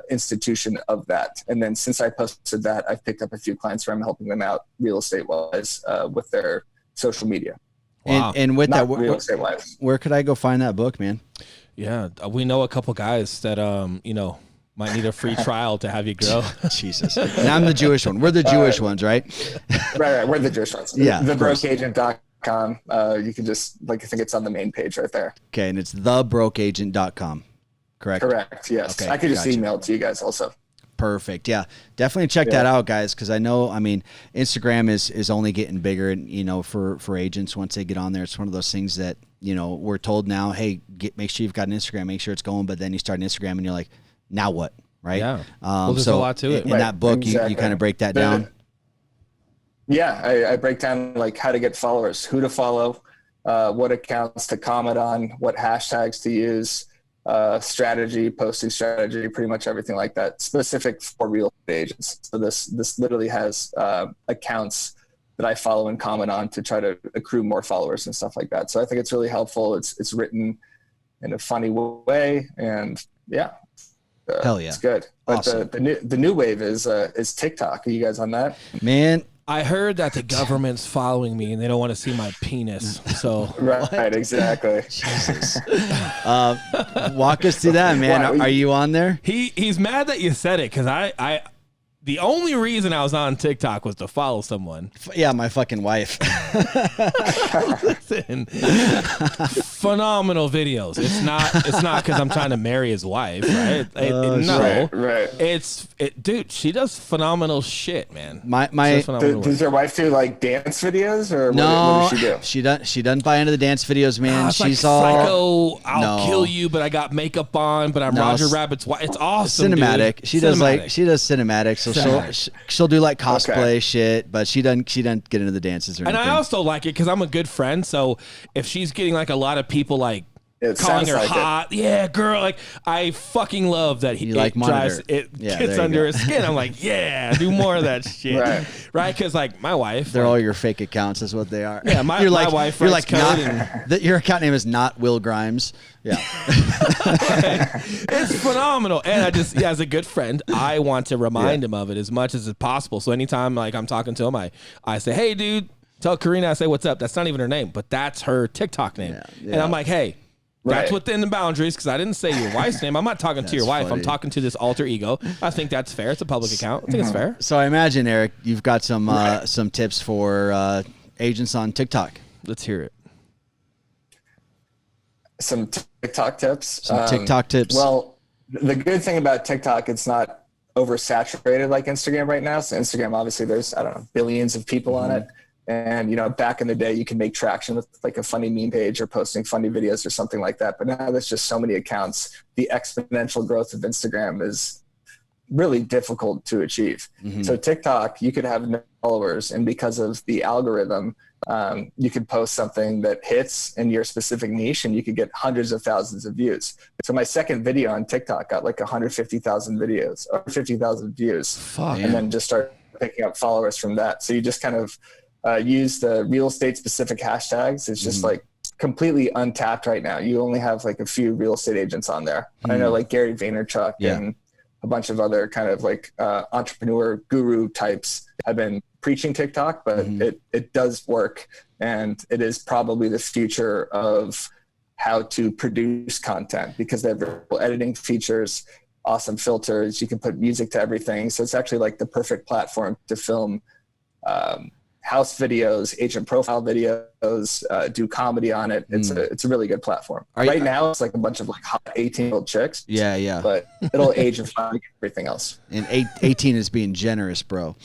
institution of that. And then since I posted that, I've picked up a few clients where I'm helping them out real estate wise with their social media. Wow. And with Not that, real estate wise. where could I go find that book, man? Yeah, we know a couple guys that might need a free trial to have you grow. Jesus. And I'm the Jewish one. We're the Jewish ones, right? Right. We're the Jewish ones. Yeah, of course. Thebrokeagent.com. You can just I think it's on the main page right there. Okay, and it's thebrokeagent.com. Correct? Correct. Yes. Okay, I could just gotcha. email it to you guys also. Perfect. Yeah, definitely check that out, guys, because I know, Instagram is only getting bigger, and for agents once they get on there, it's one of those things that we're told now, hey, make sure you've got an Instagram, make sure it's going, but then you start an Instagram and you're like, now what, right? Yeah. Well, there's a lot to it. In Right, that book, exactly. you kind of break that down. Yeah, I break down like how to get followers, who to follow, what accounts to comment on, what hashtags to use, strategy, posting strategy, pretty much everything like that, specific for real estate agents. So this literally has accounts that I follow and comment on to try to accrue more followers and stuff like that. So I think it's really helpful. It's written in a funny way, and yeah. Hell yeah. It's good. But Awesome. the new wave is TikTok. Are you guys on that? Man, I heard that the government's following me and they don't want to see my penis. So Right, exactly. Jesus. Walk us through that, man. Why? Are you on there? he's mad that you said it because I the only reason I was on TikTok was to follow someone. Yeah, my fucking wife. Listen, phenomenal videos. It's not because I'm trying to marry his wife, right? No, Right. dude. She does phenomenal shit, man. My She does phenomenal work. Does your wife do like dance videos, or No, what does she do? she doesn't buy into the dance videos, man. It's She's like all psycho. I'll No. kill you, but I got makeup on. But I'm No, Roger s- Rabbit's wife. It's awesome. cinematic. Dude. She does cinematic. So she'll do like cosplay Okay. shit, but she doesn't get into the dances or And anything. I also like it because I'm a good friend. So if she's getting like a lot of people like It calling sounds her like hot, yeah, girl, like I fucking love that You like monitor. it Yeah, gets there you under go. his skin. I'm like, yeah, do more of that shit, Right. Because like my wife, They're like, all your fake accounts, is what they are. Yeah, my wife You're writes like not. code Your account name is not Will Grimes. Yeah. it's phenomenal. And I just, as a good friend, I want to remind him of it as much as possible. So anytime like I'm talking to him, I say, hey, dude, tell Karina I say what's up. That's not even her name, but that's her TikTok name. Yeah. And I'm like, hey, that's Right. within the boundaries because I didn't say your wife's name. I'm not talking to your wife. funny. I'm talking to this alter ego. I think that's fair. It's a public account. I think it's fair. So I imagine, Eric, you've got some tips for agents on TikTok. Let's hear it. Some TikTok tips. Some TikTok tips. Well, the good thing about TikTok, it's not oversaturated like Instagram right now. So Instagram, obviously, there's billions of people on it. And back in the day, you can make traction with like a funny meme page or posting funny videos or something like that. But now there's just so many accounts. The exponential growth of Instagram is really difficult to achieve. So TikTok, you could have no followers, and because of the algorithm, you could post something that hits in your specific niche and you could get hundreds of thousands of views. So my second video on TikTok got like 150,000 videos or 50,000 views. Fuck. And then just start picking up followers from that. So you just kind of use the real estate specific hashtags. It's just like completely untapped right now. You only have like a few real estate agents on there. I know like Gary Vaynerchuk and a bunch of other kind of like entrepreneur guru types have been preaching TikTok, but it does work, and it is probably the future of how to produce content because they have variable editing features, awesome filters. You can put music to everything. So it's actually like the perfect platform to film house videos, agent profile videos, do comedy on it. It's a really good platform. Now it's like a bunch of like hot 18-year-old chicks. Yeah. But it'll age and fly like everything else. And 18 is being generous, bro.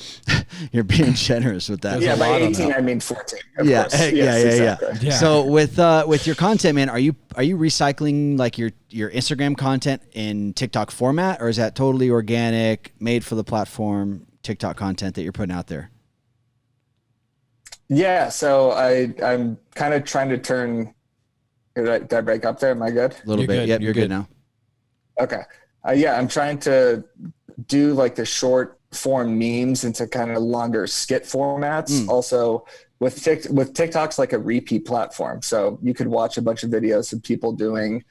You're being generous with that. Yeah, by 18 I mean 14. Of Yeah, course. Exactly. Yeah. So with your content, man, are you recycling like your Instagram content in TikTok format, or is that totally organic, made for the platform TikTok content that you're putting out there? Yeah, so I'm kind of trying to turn. Did I break up there? Am I good? A little You're bit. good. Yep, You're you're good good. now. Okay. I'm trying to do like the short form memes into kind of longer skit formats. Also, with TikTok's like a repeat platform, so you could watch a bunch of videos of people doing,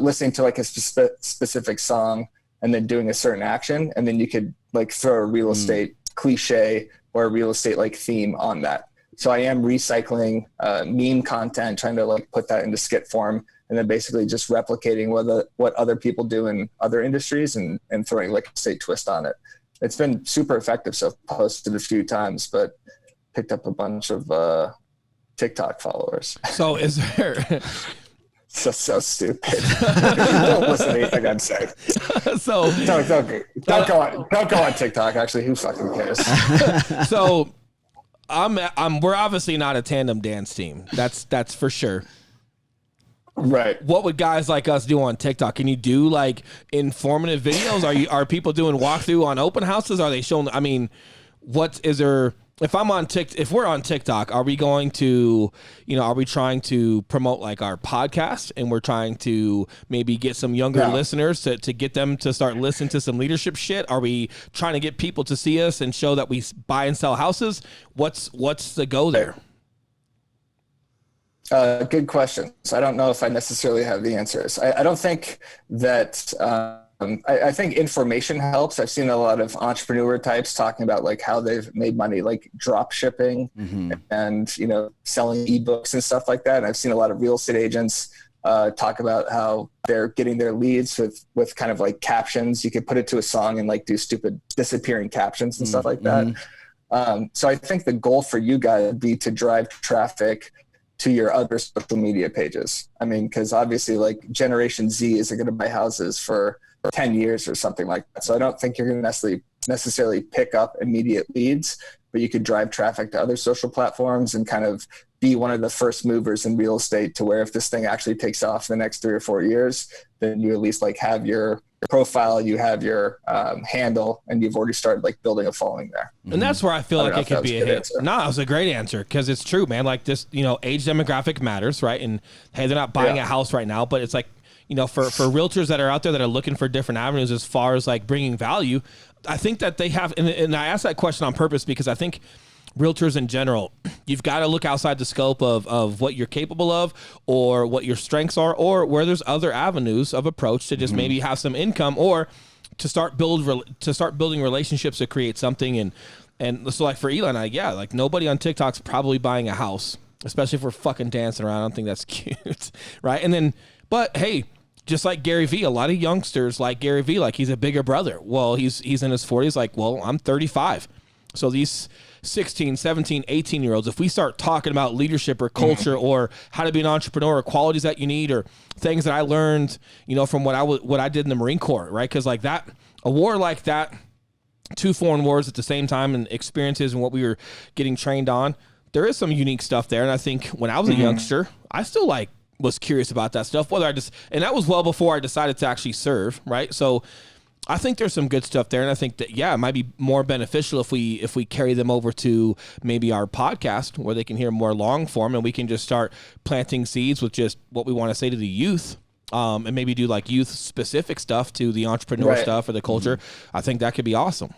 listening to like a specific song and then doing a certain action, and then you could like throw a real estate cliche or a real estate like theme on that. So I am recycling meme content, trying to like put that into skit form, and then basically just replicating what other people do in other industries and throwing like a state twist on it. It's been super effective. So I've posted a few times, but picked up a bunch of TikTok followers. So is there? So stupid. Don't listen to anything I'm saying. So Don't go on TikTok. Actually, who fucking cares? so we're obviously not a tandem dance team. That's for sure. Right. What would guys like us do on TikTok? Can you do like informative videos? Are people doing walkthrough on open houses? Are they showing? I mean, if we're on TikTok, are we going to, are we trying to promote like our podcast, and we're trying to maybe get some younger listeners to get them to start listening to some leadership shit? Are we trying to get people to see us and show that we buy and sell houses? What's the go there? Good question. So I don't know if I necessarily have the answers. I don't think that, I think information helps. I've seen a lot of entrepreneur types talking about like how they've made money, like drop shipping and, selling ebooks and stuff like that. And I've seen a lot of real estate agents talk about how they're getting their leads with kind of like captions. You could put it to a song and like do stupid disappearing captions and stuff like that. So I think the goal for you guys would be to drive traffic to your other social media pages. I mean, because obviously like Generation Z isn't going to buy houses for 10 years or something like that. So I don't think you're going to necessarily pick up immediate leads, but you could drive traffic to other social platforms and kind of be one of the first movers in real estate, to where if this thing actually takes off in the next 3 or 4 years, then you at least like have your profile, you have your handle, and you've already started like building a following there. And that's where I feel like it could be a hit. Answer. No, it was a great answer, because it's true, man. Like this, age demographic matters, right? And hey, they're not buying a house right now, but it's like, for realtors that are out there that are looking for different avenues as far as like bringing value, I think that they have, and I asked that question on purpose because I think realtors in general, you've got to look outside the scope of what you're capable of, or what your strengths are, or where there's other avenues of approach to just maybe have some income, or to start building relationships to create something. And so like for Elon, like nobody on TikTok's probably buying a house, especially if we're fucking dancing around. I don't think that's cute, right? And then, but hey, just like Gary Vee, a lot of youngsters like Gary Vee, like he's a bigger brother. Well, he's in his 40s, like, well, I'm 35. So these 16, 17, 18-year-olds, if we start talking about leadership or culture or how to be an entrepreneur or qualities that you need or things that I learned, from what I did in the Marine Corps, right? Because like that, a war like that, 2 foreign wars at the same time, and experiences and what we were getting trained on, there is some unique stuff there. And I think when I was a youngster, I still was curious about that stuff, and that was well before I decided to actually serve, right? So I think there's some good stuff there, and I think that it might be more beneficial if we carry them over to maybe our podcast where they can hear more long form, and we can just start planting seeds with just what we want to say to the youth, and maybe do like youth specific stuff to the entrepreneur stuff or the culture. I think that could be awesome.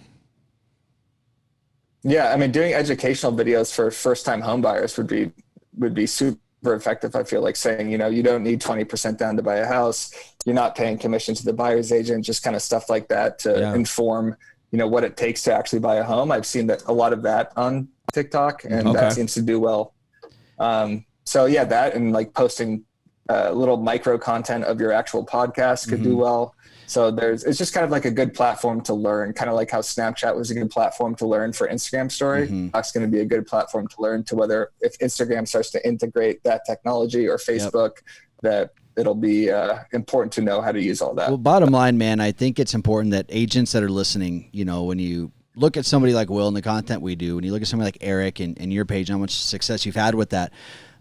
Yeah, I mean, doing educational videos for first-time home buyers would be super effective. I feel like saying, you don't need 20% down to buy a house. You're not paying commission to the buyer's agent, just kind of stuff like that to inform, what it takes to actually buy a home. I've seen that a lot of that on TikTok, and that seems to do well. So yeah, that and like posting little micro content of your actual podcast could do well. So it's just kind of like a good platform to learn, kind of like how Snapchat was a good platform to learn for Instagram story. It's going to be a good platform to learn to whether if Instagram starts to integrate that technology or Facebook, that it'll be important to know how to use all that. Well, bottom line, man, I think it's important that agents that are listening, when you look at somebody like Will and the content we do, when you look at somebody like Eric and your page, how much success you've had with that,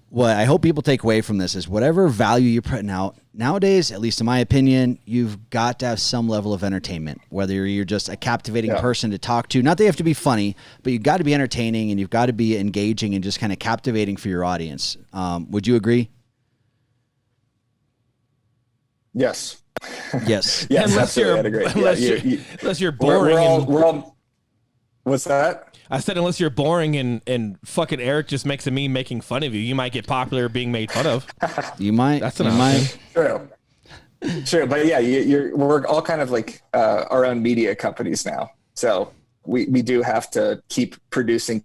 what I hope people take away from this is whatever value you're putting out nowadays, at least in my opinion, you've got to have some level of entertainment, whether you're just a captivating person to talk to. Not that you have to be funny, but you've got to be entertaining and you've got to be engaging and just kind of captivating for your audience. Would you agree? Yes. Yes. Yes, unless you're boring. We're all, what's that? I said, unless you're boring and fucking Eric just makes a meme making fun of you, you might get popular being made fun of. You might. That's an option. True. But yeah, we're all kind of like our own media companies now. So we do have to keep producing.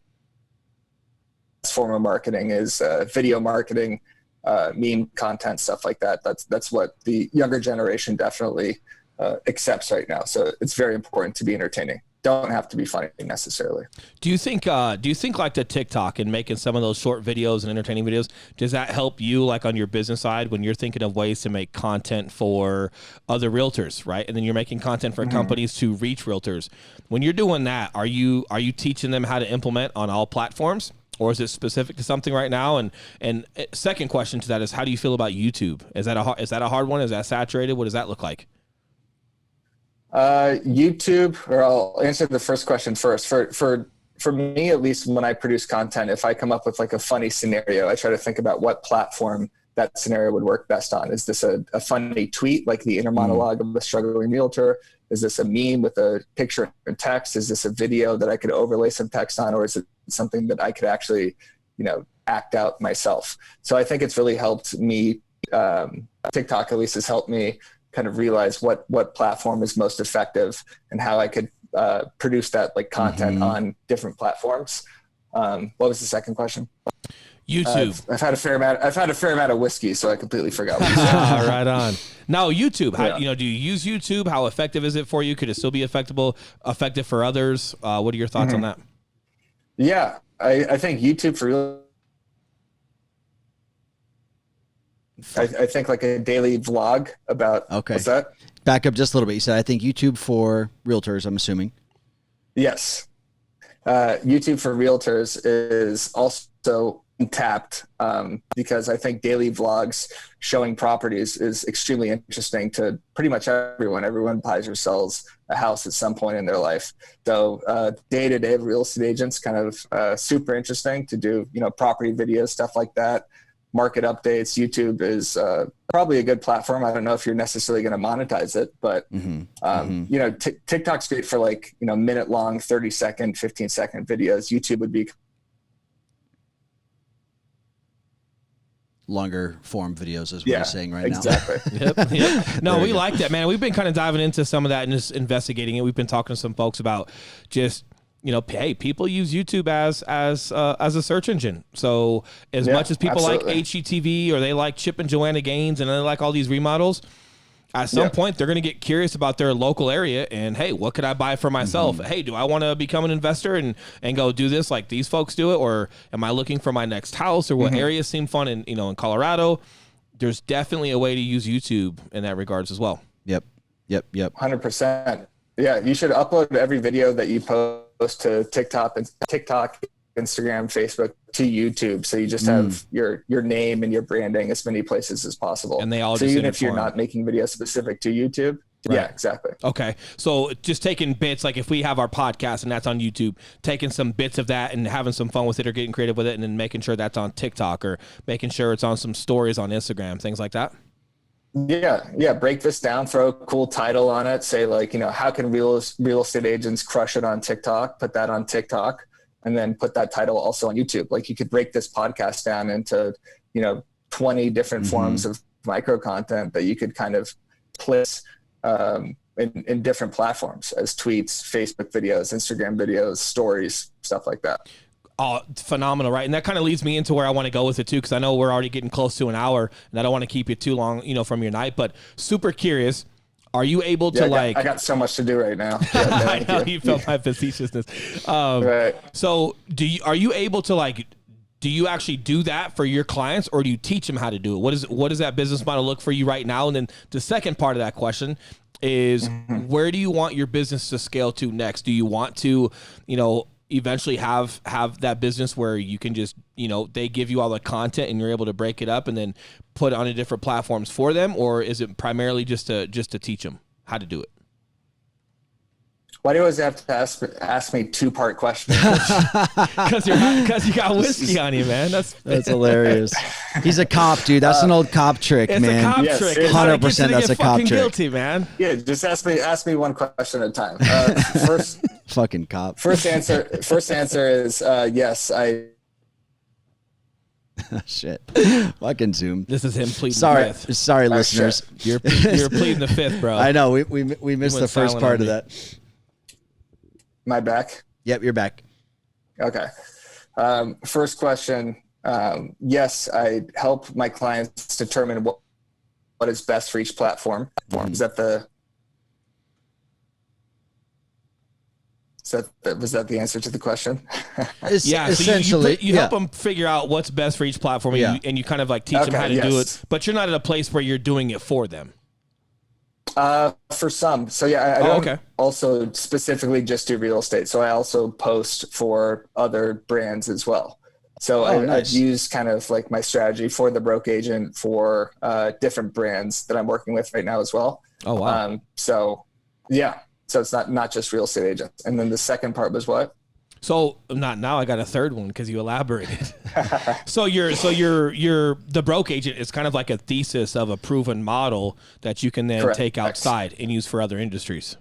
Form of marketing is video marketing, meme content, stuff like that. That's what the younger generation definitely accepts right now. So it's very important to be entertaining. Don't have to be funny necessarily. Do you think like the TikTok and making some of those short videos and entertaining videos, does that help you like on your business side when you're thinking of ways to make content for other realtors, right? And then you're making content for companies to reach realtors. When you're doing that, are you teaching them how to implement on all platforms? Or is it specific to something right now? And second question to that is, how do you feel about YouTube? Is that a hard one? Is that saturated? What does that look like? YouTube, or I'll answer the first question first. For me, at least when I produce content, if I come up with like a funny scenario, I try to think about what platform that scenario would work best on. Is this a funny tweet, like the inner monologue of a struggling realtor? Is this a meme with a picture and text? Is this a video that I could overlay some text on? Or is it something that I could actually, act out myself? So I think it's really helped me. TikTok at least has helped me kind of realize what platform is most effective and how I could produce that like content on different platforms. What was the second question? YouTube. I've had a fair amount of whiskey, so I completely forgot what you said. Right on. Now, YouTube. How, do you use YouTube? How effective is it for you? Could it still be effective for others? What are your thoughts on that? Yeah, I think YouTube for real. I think like a daily vlog about. Okay. What's that? Back up just a little bit. You said, I think YouTube for realtors, I'm assuming. Yes. YouTube for realtors is also tapped because I think daily vlogs showing properties is extremely interesting to pretty much everyone. Everyone buys or sells a house at some point in their life. So day-to-day real estate agents kind of super interesting to do, property videos, stuff like that. Market updates. YouTube is probably a good platform. I don't know if you're necessarily going to monetize it, but TikTok's great for like, minute long, 30-second, 15-second videos. YouTube would be longer form videos, as we're saying right now. Exactly. Yep. No, we like that, man. We've been kind of diving into some of that and just investigating it. We've been talking to some folks about just, hey, people use YouTube as a search engine. So as much as people like HGTV or they like Chip and Joanna Gaines and they like all these remodels, at some point they're going to get curious about their local area and, hey, what could I buy for myself? Hey, do I want to become an investor and go do this like these folks do it? Or am I looking for my next house, or what areas seem fun in Colorado? There's definitely a way to use YouTube in that regards as well. Yep. 100%. Yeah. You should upload every video that you post to TikTok, Instagram, Facebook to YouTube. So you just have your name and your branding as many places as possible. And they all so just even if you're not making videos specific to YouTube, Yeah, exactly. Okay. So just taking bits, like if we have our podcast and that's on YouTube, taking some bits of that and having some fun with it or getting creative with it, and then making sure that's on TikTok or making sure it's on some stories on Instagram, things like that. Yeah. Break this down, throw a cool title on it. Say like, how can real estate agents crush it on TikTok? Put that on TikTok, and then put that title also on YouTube. Like you could break this podcast down into, 20 different forms of micro content that you could kind of place in different platforms as tweets, Facebook videos, Instagram videos, stories, stuff like that. Oh, phenomenal, right? And that kind of leads me into where I want to go with it too, because I know we're already getting close to an hour, and I don't want to keep you too long, from your night. But super curious, are you able to I got so much to do right now. Yeah, I know you felt my facetiousness. Right. So are you able to do you actually do that for your clients, or do you teach them how to do it? What does that business model look for you right now? And then the second part of that question is, where do you want your business to scale to next? Do you want to, eventually have that business where you can just, they give you all the content and you're able to break it up and then put it on different platforms for them? Or is it primarily just to teach them how to do it? Why do you always have to ask me 2-part questions? Because you got whiskey on you, man. That's hilarious. He's a cop, dude. That's an old cop trick, it's man. It's a cop trick. 100%. That's a cop trick. Guilty, man. Yeah, just ask me one question at a time. First, fucking cop. First answer is yes. Shit. Fucking Zoom. This is him pleading the fifth. Sorry, listeners. You're pleading the fifth, bro. I know. We missed the first part of that. Am I back? Yep, you're back. Okay. First question. Yes, I help my clients determine what is best for each platform. Was that the answer to the question? Yeah, essentially. So you help them figure out what's best for each platform, and you kind of teach them how to do it, but you're not at a place where you're doing it for them. For some. So yeah, I don't also specifically just do real estate. So I also post for other brands as well. So I've used kind of like my strategy for the Broke Agent for different brands that I'm working with right now as well. Oh, wow. So it's not just real estate agents. And then the second part was what? So not now. I got a third one because you elaborated. So the Broke Agent is kind of like a thesis of a proven model that you can then take outside and use for other industries.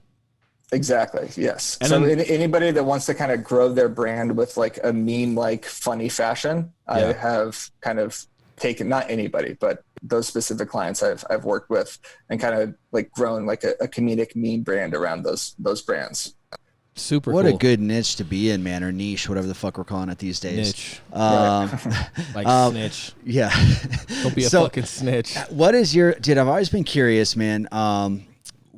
Exactly. Yes. And so anybody that wants to kind of grow their brand with like a meme, like funny fashion, I have kind of taken, not anybody, but those specific clients I've worked with and kind of like grown like a comedic meme brand around those brands. Super what cool. a good niche to be in, man, or niche, whatever the fuck we're calling it these days. Niche. Snitch. Yeah. Don't be a fucking snitch. What is dude, I've always been curious, man.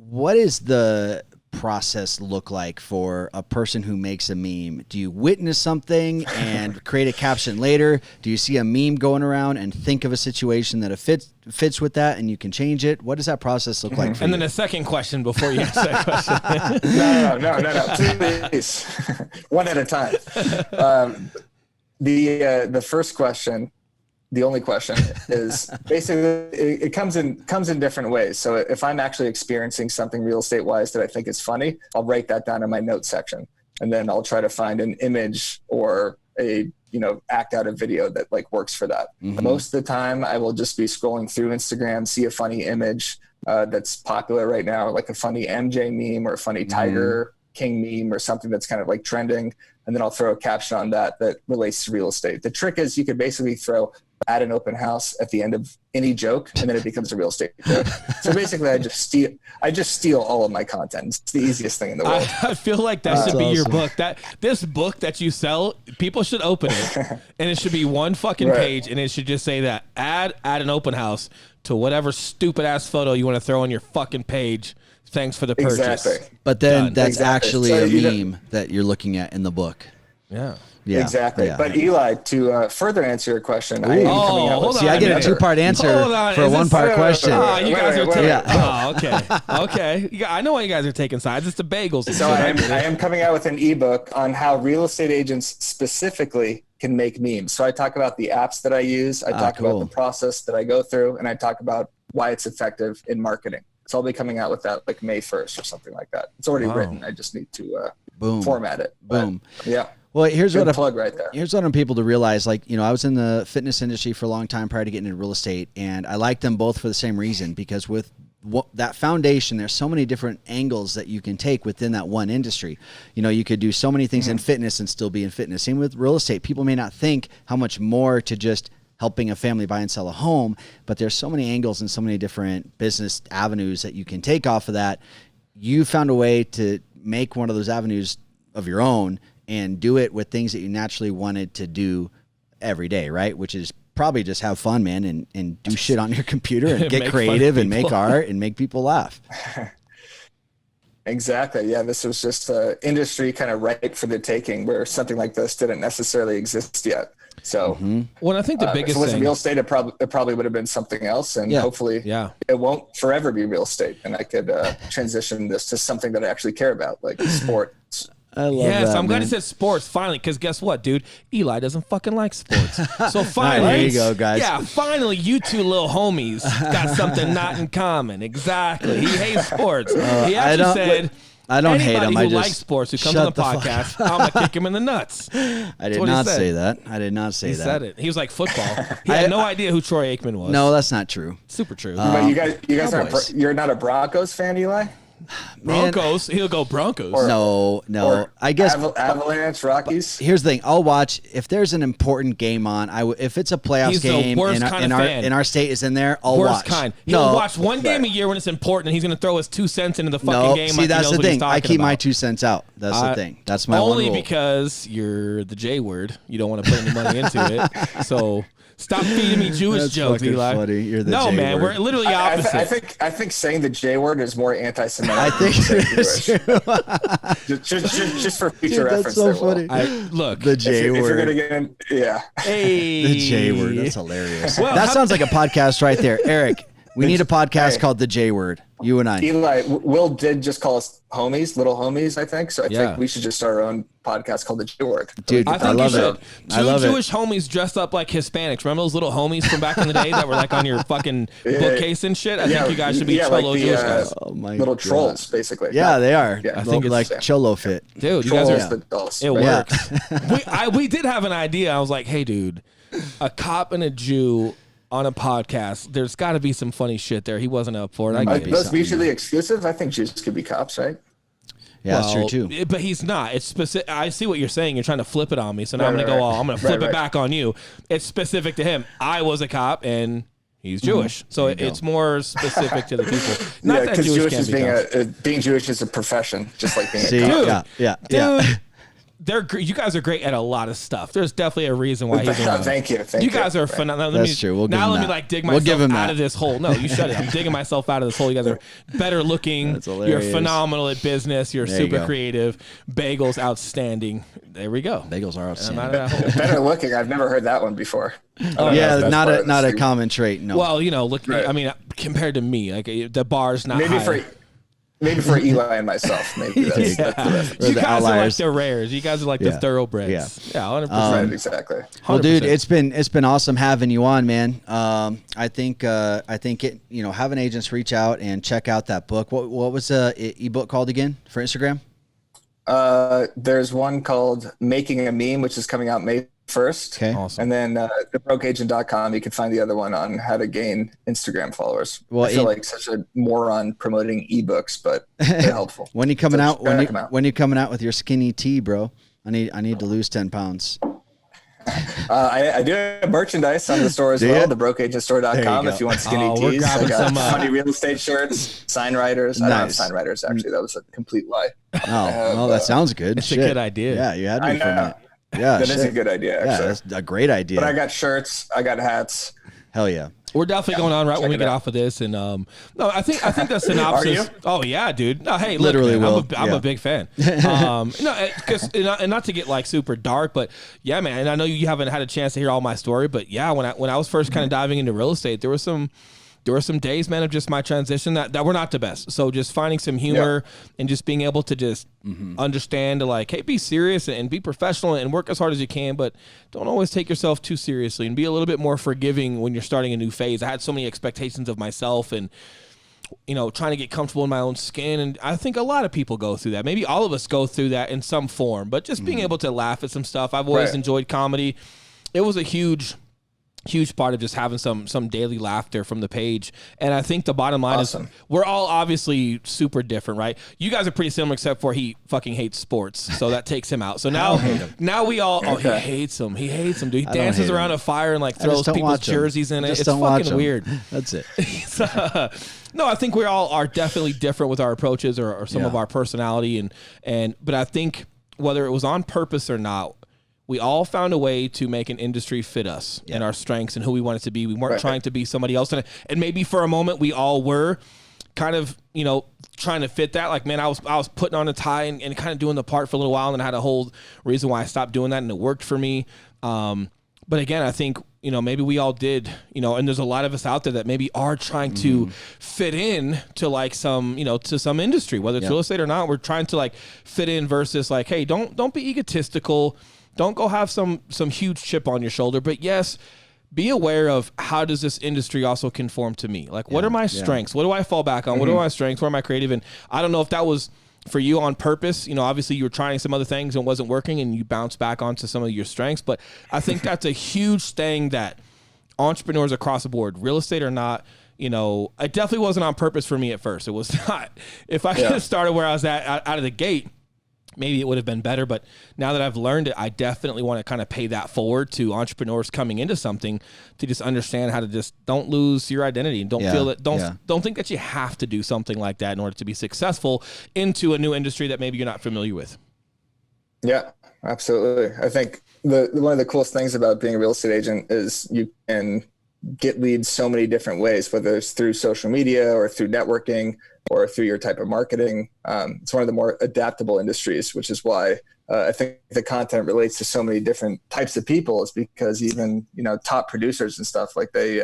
What is the process look like for a person who makes a meme? Do you witness something and create a caption later? Do you see a meme going around and think of a situation that fits with that and you can change it? What does that process look like for and you? then a second question before you answer that question. No. Please. One at a time. The first question, the only question is basically it comes in different ways. So if I'm actually experiencing something real estate wise that I think is funny, I'll write that down in my notes section. And then I'll try to find an image or act out a video that like works for that. Mm-hmm. Most of the time I will just be scrolling through Instagram, see a funny image that's popular right now, like a funny MJ meme or a funny Tiger King meme or something that's kind of like trending. And then I'll throw a caption on that relates to real estate. The trick is you could basically throw "at an open house" at the end of any joke, and then it becomes a real estate joke. So basically, I just steal all of my content. It's the easiest thing in the world. I feel like that should be your book. This book that you sell, people should open it, and it should be one fucking page, and it should just say that add at an open house to whatever stupid ass photo you want to throw on your fucking page. Thanks for the purchase. Exactly. But then that's actually a meme that you're looking at in the book. Yeah. Yeah, exactly. Yeah. But Eli, to further answer your question, I get a two-part answer for a one-part question. You guys are taking. Oh, okay. I know why you guys are taking sides. It's the bagels. So I am coming out with an ebook on how real estate agents specifically can make memes. So I talk about the apps that I use. I talk about the process that I go through, and I talk about why it's effective in marketing. I'll be coming out with that like May 1st or something like that. It's already written. I just need to Boom. format it. Boom. But, yeah. Well, here's Good what plug right there. Here's what I want people to realize. Like, you know, I was in the fitness industry for a long time prior to getting into real estate, and I like them both for the same reason, because with that foundation, there's so many different angles that you can take within that one industry. You know, you could do so many things in fitness and still be in fitness. Same with real estate. People may not think how much more to just helping a family buy and sell a home, but there's so many angles and so many different business avenues that you can take off of that. You found a way to make one of those avenues of your own and do it with things that you naturally wanted to do every day, right? Which is probably just have fun, man, and do shit on your computer and get creative and make art and make people laugh. Exactly. Yeah, this was just an industry kind of ripe for the taking, where something like this didn't necessarily exist yet. So, Well, I think the if biggest it wasn't thing, real estate, it probably would have been something else, and hopefully, it won't forever be real estate, and I could transition this to something that I actually care about, like sports. I love that, I'm glad man. he said sports finally, because guess what, dude? Eli doesn't fucking like sports. So finally, There you go, guys. Yeah, finally, you two little homies got something not in common. Exactly. He hates sports. He actually said, I don't hate him. Anybody I who just likes sports who comes shut on the podcast, I'm gonna kick him in the nuts. I did not say that. I did not say He that. said it. He was like football. He had no idea who Troy Aikman was. No, that's not true. Super true. But you guys Cowboys. you're not a Broncos fan, Eli? Broncos. He'll go Broncos. No. Or I guess Avalanche, Rockies. here's the thing. I'll watch if there's an important game on. If it's a playoffs He's the game worst and, kind of fan. and our state is in there, I'll Worst watch. kind. He'll No, watch one game a year when it's important, and he's going to throw his 2 cents into the fucking no. game. See, like that's he knows the what he's thing. I talking keep my about. 2 cents out. That's the thing. That's my only one rule. because you're the J word. You don't want to put any money into it. So stop feeding me Jewish That's jokes, fucking Eli. funny. You're the no, J man, word. we're literally opposite. I think saying the J word is more anti-Semitic. I think it is true. just for future Dude, that's reference. so there, Will. funny. Look, The J If you're word. gonna get in, hey, The J word. That's hilarious. Well, that how- sounds like a podcast right there, Eric. We need a podcast called The J Word. You and I. Eli, Will did just call us homies, little homies, I think. So I Yeah. think we should just start our own podcast called the J word. Dude, I I think love you it. should. I Two love it. Jewish homies dressed up like Hispanics. Remember those little homies from back in the day that were like on your fucking bookcase and shit? I think you guys should be Cholo like Jewish guys. Oh my little God. trolls, basically. Yeah, they are. Yeah. I think like it's- Cholo fit. Dude, you guys Trolls, are. the dolls. It right? works. We did have an idea. I was like, hey, dude, a cop and a Jew on a podcast. There's got to be some funny shit there. He wasn't up for it. I might get be it. Those something. mutually exclusive. I think Jews could be cops, right? Yeah, that's true Well, too. But he's not. It's specific. I see what you're saying. You're trying to flip it on me. So now I'm Right, going to go, right. I'm going to flip Right, it right. back on you. It's specific to him. I was a cop and he's Jewish. So it's more specific to the people. Not Yeah, that because Jewish Jewish can't is be cops. being Jewish is a profession, just like being See, a cop. yeah. Dude, you guys are great at a lot of stuff. There's definitely a reason why he's around. Thank you. You guys are phenomenal. That's true. We'll give now him let me that. like dig We'll give myself him out that. of this hole. No, you shut it. I'm digging myself out of this hole. You guys are better looking. That's You're hilarious. phenomenal at business. You're There you super go. creative. Bagels outstanding. There we go. Bagels are I'm out outstanding. of that hole. Better looking. I've never heard that one before. I don't know if Yeah, that's not part a of not the a scheme. common trait. No. Well, look. Right. I mean, compared to me, like the bar's not Maybe high. maybe for Eli and myself. Maybe that's, Yeah. that's the reference. You the guys are like outliers. the rares. You guys are like the Yeah. thoroughbreds. Yeah. 100%. Right, exactly. Well, dude, 100%. it's been awesome having you on, man. I think it, having agents reach out and check out that book. What was the ebook called again for Instagram? There's one called Making a Meme, which is coming out May 1st. Okay. Awesome. And then thebrokeagent.com, you can find the other one on how to gain Instagram followers. Well, I feel like such a moron promoting ebooks, but they're helpful. When you coming So out? check 'em out. When you coming out with your skinny tea, bro? I need to lose 10 pounds. I do have merchandise on the store as Do well, ya? thebrokeagentstore.com There you if you want skinny Oh, we're tees. I grabbing got some, funny real estate shirts, sign writers. I don't have Nice. sign writers, actually. That was a complete lie. Oh, well, that sounds good. It's a Shit. good idea. Yeah, you had I me for a know. minute. Yeah, That is a shit. good idea, Yeah, actually. that's a great idea. But I got shirts, I got hats. Hell yeah. We're definitely going on right when we it get out. off of this, and no, I think the synopsis. you? Oh yeah, dude. No, hey, Literally look, man, will. I'm Yeah. a big fan. Because and not to get like super dark, but yeah, man. And I know you haven't had a chance to hear all my story, but yeah, when I was first kind of diving into real estate, there were some days, man, of just my transition that were not the best. So just finding some humor and just being able to just understand to like, hey, be serious and be professional and work as hard as you can, but don't always take yourself too seriously and be a little bit more forgiving when you're starting a new phase. I had so many expectations of myself and trying to get comfortable in my own skin. And I think a lot of people go through that. Maybe all of us go through that in some form, but just being able to laugh at some stuff. I've always enjoyed comedy. It was a huge part of just having some daily laughter from the page. And I think the bottom line is we're all obviously super different, right? You guys are pretty similar except for he fucking hates sports. So that takes him out. So now we all, he hates him. He hates him, dude. He dances around a fire and like throws people's jerseys in it. It's fucking weird. That's it. No, I think we all are definitely different with our approaches or some of our personality. But I think whether it was on purpose or not, we all found a way to make an industry fit us and our strengths and who we wanted to be. We weren't trying to be somebody else. And maybe for a moment we all were kind of, trying to fit that. Like, man, I was putting on a tie and kind of doing the part for a little while. And I had a whole reason why I stopped doing that. And it worked for me. But again, I think, maybe we all did, and there's a lot of us out there that maybe are trying to fit in to like some, to some industry, whether it's real estate or not. We're trying to like fit in versus like, hey, don't be egotistical. Don't go have some huge chip on your shoulder, but yes, be aware of how does this industry also conform to me? Like, what are my strengths? What do I fall back on? What are my strengths? Where am I creative? And I don't know if that was for you on purpose. Obviously you were trying some other things and it wasn't working and you bounced back onto some of your strengths, but I think that's a huge thing that entrepreneurs across the board, real estate or not, it definitely wasn't on purpose for me at first. It was not. If I could have started where I was at out of the gate, maybe it would have been better, but now that I've learned it, I definitely want to kind of pay that forward to entrepreneurs coming into something to just understand how to just don't lose your identity and don't feel that, don't think that you have to do something like that in order to be successful into a new industry that maybe you're not familiar with. Yeah, absolutely. I think one of the coolest things about being a real estate agent is you can get leads so many different ways, whether it's through social media or through networking or through your type of marketing. It's one of the more adaptable industries, which is why I think the content relates to so many different types of people, is because even, top producers and stuff, like they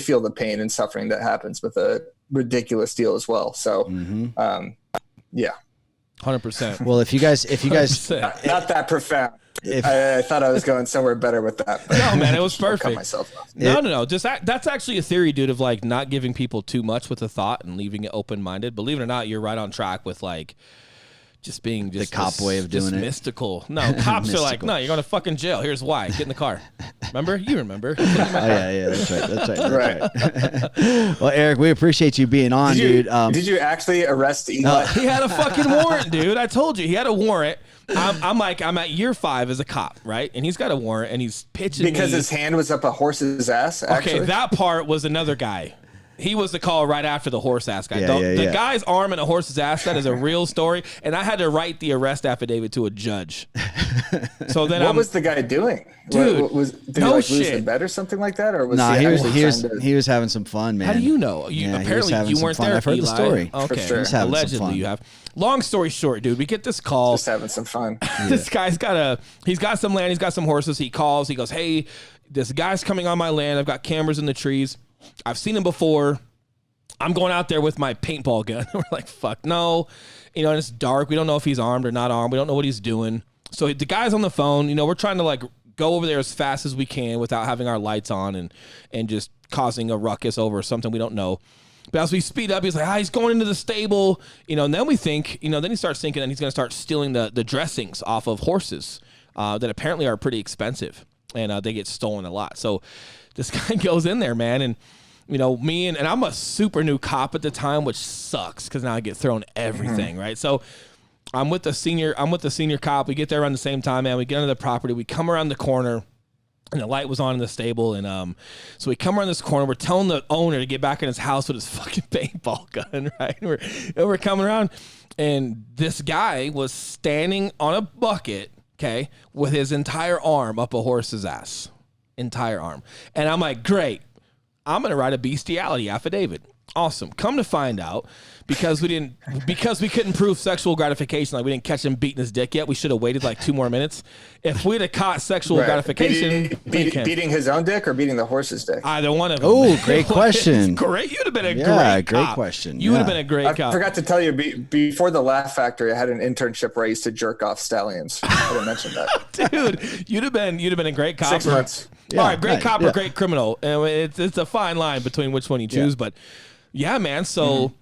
feel the pain and suffering that happens with a ridiculous deal as well. So, 100%. Well, if you guys, not that profound. I thought I was going somewhere better with that. But no, man, it was perfect. Cut myself off. No. That's actually a theory, dude, of like not giving people too much with a thought and leaving it open-minded. Believe it or not, you're right on track with like just being just the cop way of doing it. Mystical. No, cops are like, no, you're going to fucking jail. Here's why. Get in the car. Remember? You remember. That's right. Well, Eric, we appreciate you being on, dude. Did you actually arrest Eli? He had a fucking warrant, dude. I told you. He had a warrant. I'm at year 5 as a cop, right? And he's got a warrant and he's pitching because his hand was up a horse's ass, actually? Okay, that part was another guy. He was the call right after the horse ass guy. The guy's arm in a horse's ass, that is a real story. And I had to write the arrest affidavit to a judge. So then what was the guy doing? Dude, did he lose the bet or something like that? Or was he was having some fun, man. How do you know? Apparently you weren't there. I've heard Eli. the story. Okay. For sure. Allegedly you have. Long story short, dude, we get this call. Just having some fun. This guy's he's got some land, he's got some horses. He calls, he goes, hey, this guy's coming on my land. I've got cameras in the trees. I've seen him before. I'm going out there with my paintball gun. We're like, fuck no. And it's dark. We don't know if he's armed or not armed. We don't know what he's doing. So the guy's on the phone. We're trying to like go over there as fast as we can without having our lights on and just causing a ruckus over something we don't know. But as we speed up, he's like, he's going into the stable. And then we think, then he starts thinking that he's going to start stealing the dressings off of horses that apparently are pretty expensive. And they get stolen a lot. So this guy goes in there, man, and me and I'm a super new cop at the time, which sucks because now I get thrown everything, right? So I'm with the senior cop. We get there around the same time, man. We get onto the property. We come around the corner, and the light was on in the stable. And so we come around this corner. We're telling the owner to get back in his house with his fucking paintball gun, right? We're coming around, and this guy was standing on a bucket, okay, with his entire arm up a horse's ass, entire arm. And I'm like, great. I'm going to write a bestiality affidavit. Awesome. Come to find out, because we couldn't prove sexual gratification, like we didn't catch him beating his dick yet, we should have waited like 2 more minutes. If we'd have caught sexual gratification, beating his own dick or beating the horse's dick? Either one of them. Oh, great question. Great. You'd have been a great question. You would have been a great cop. I forgot to tell you, before the Laugh Factory, I had an internship where I used to jerk off stallions. I didn't mention that. Dude, you'd have been a great cop. 6 months. All right, great cop or great criminal. And it's a fine line between which one you choose, but Yeah, man. So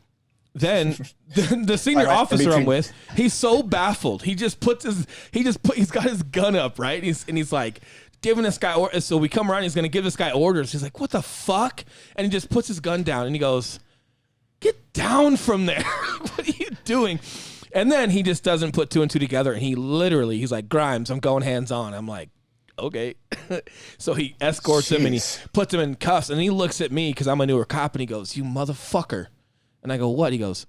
then the senior All right, officer I'm between- with, he's so baffled. He's got his gun up, right? He's like giving this guy orders. So we come around, he's gonna give this guy orders. He's like, what the fuck? And he just puts his gun down and he goes, get down from there. What are you doing? And then he just doesn't put two and two together. And he's like, Grimes, I'm going hands on. I'm like, okay. So he escorts him and he Jeez. puts him in cuffs. And he looks at me because I'm a newer cop and he goes, you motherfucker. And I go, what? He goes,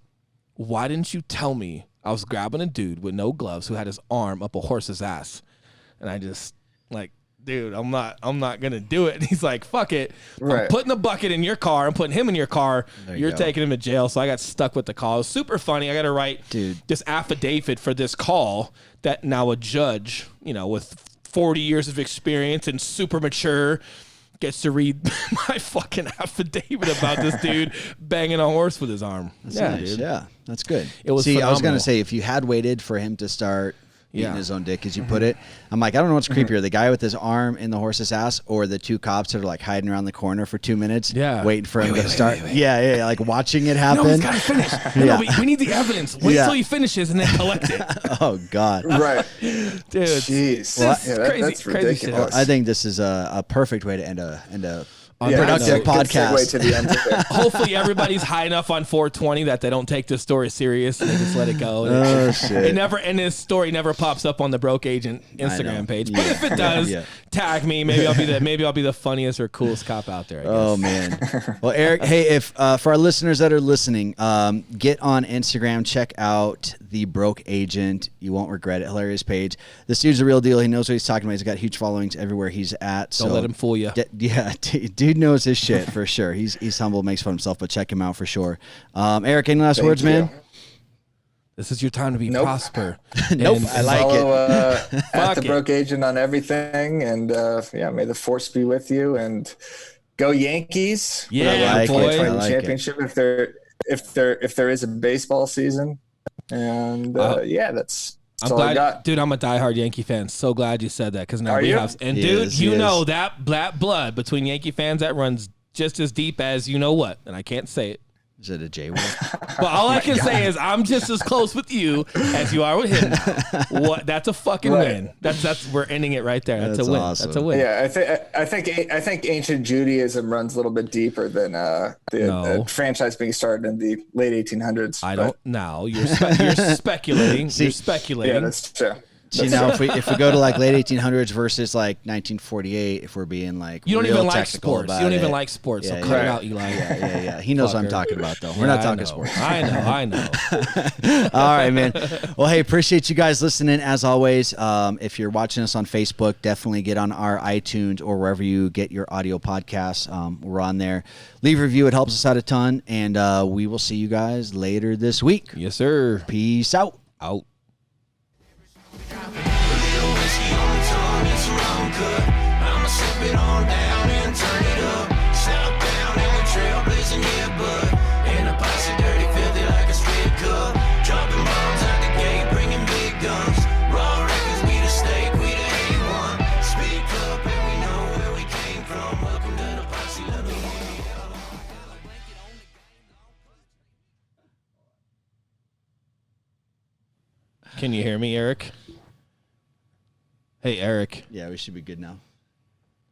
why didn't you tell me I was grabbing a dude with no gloves who had his arm up a horse's ass? And I just like, dude, I'm not gonna do it. And he's like, fuck it. I'm Right. putting the bucket in your car. I'm putting him in your car. There you You're go. taking him to jail. So I got stuck with the call. It was super funny. I got to write Dude. this affidavit for this call that now a judge, with 40 years of experience and super mature gets to read my fucking affidavit about this dude banging a horse with his arm. That's nice. dude. Yeah, that's good. It was See, I was phenomenal. gonna say if you had waited for him to start eating Yeah. his own dick, as you put it, I'm like, I don't know what's creepier, the guy with his arm in the horse's ass, or the two cops that are like hiding around the corner for 2 minutes, Yeah. waiting for him to start. Yeah, like watching it happen. No, he's got to finish. Yeah. No, we need the evidence. Wait Yeah. till he finishes and then collect it. Oh God. Right. Dude, Jeez. That's Yeah, crazy- that's crazy ridiculous. I think this is a perfect way to end a On Yeah, that productive note, good podcast. segue to the end there. hopefully everybody's high enough on 420 that they don't take this story serious and they just let it go. Oh shit. And this story never pops up on the Broke Agent know. Instagram page. But Yeah. if it does, Yeah. tag me. Maybe I'll be the funniest or coolest cop out there. I guess. Oh man. Well, Eric, hey, if for our listeners that are listening, get on Instagram, check out the Broke Agent. You won't regret it. Hilarious page. This dude's a real deal. He knows what he's talking about. He's got huge followings everywhere he's at. Don't let him fool you. Dude knows his shit for sure. He's humble, makes fun of himself, but check him out for sure. Eric, any last Thank words, you. man? This is your time to be Nope. prosper. Nope. And- I like Follow it. at the it. Broke Agent on everything, and may the force be with you. And go Yankees! Yeah, I like boy. it. Play I the like it. championship if there is a baseball season, and that's I'm all I glad, got. dude. I'm a diehard Yankee fan. So glad you said that because now Are we you? have. And He dude, is, he you know is. that blood between Yankee fans that runs just as deep as you know what, and I can't say it. Is it a J word? But all I can say is I'm just as close with you as you are with him. What? That's a fucking Right. win. That's we're ending it right there. That's That's a win. awesome. That's a win. Yeah, I think ancient Judaism runs a little bit deeper than the No. franchise being started in the late 1800s. I but- don't know. You're speculating. You're speculating. Yeah, that's true. See, now if we go to like late 1800s versus like 1948, if we're being like you don't real even like technical sports. You about don't even it. like sports. So Yeah, cut yeah. it out, Eli. Yeah. He knows what I'm Fucker. talking about, though. We're Yeah, not I talking know. sports. I know. All right, man. Well, hey, appreciate you guys listening as always. If you're watching us on Facebook, definitely get on our iTunes or wherever you get your audio podcasts. We're on there. Leave a review. It helps us out a ton. And we will see you guys later this week. Yes, sir. Peace out. Out. Little whiskey on the tongue, it's rum cut. I'ma sip it on down and turn it up. Southbound and we're trailblazing, yeah, bud. And the posse dirty, filthy like a strip club. Dropping bombs out the gate, bringing big guns. Raw records, we the stake, we the A1. Speak up and we know where we came from. Welcome to the posse, let me hear you yell. Can you hear me, Eric? Hey, Eric. Yeah, we should be good now.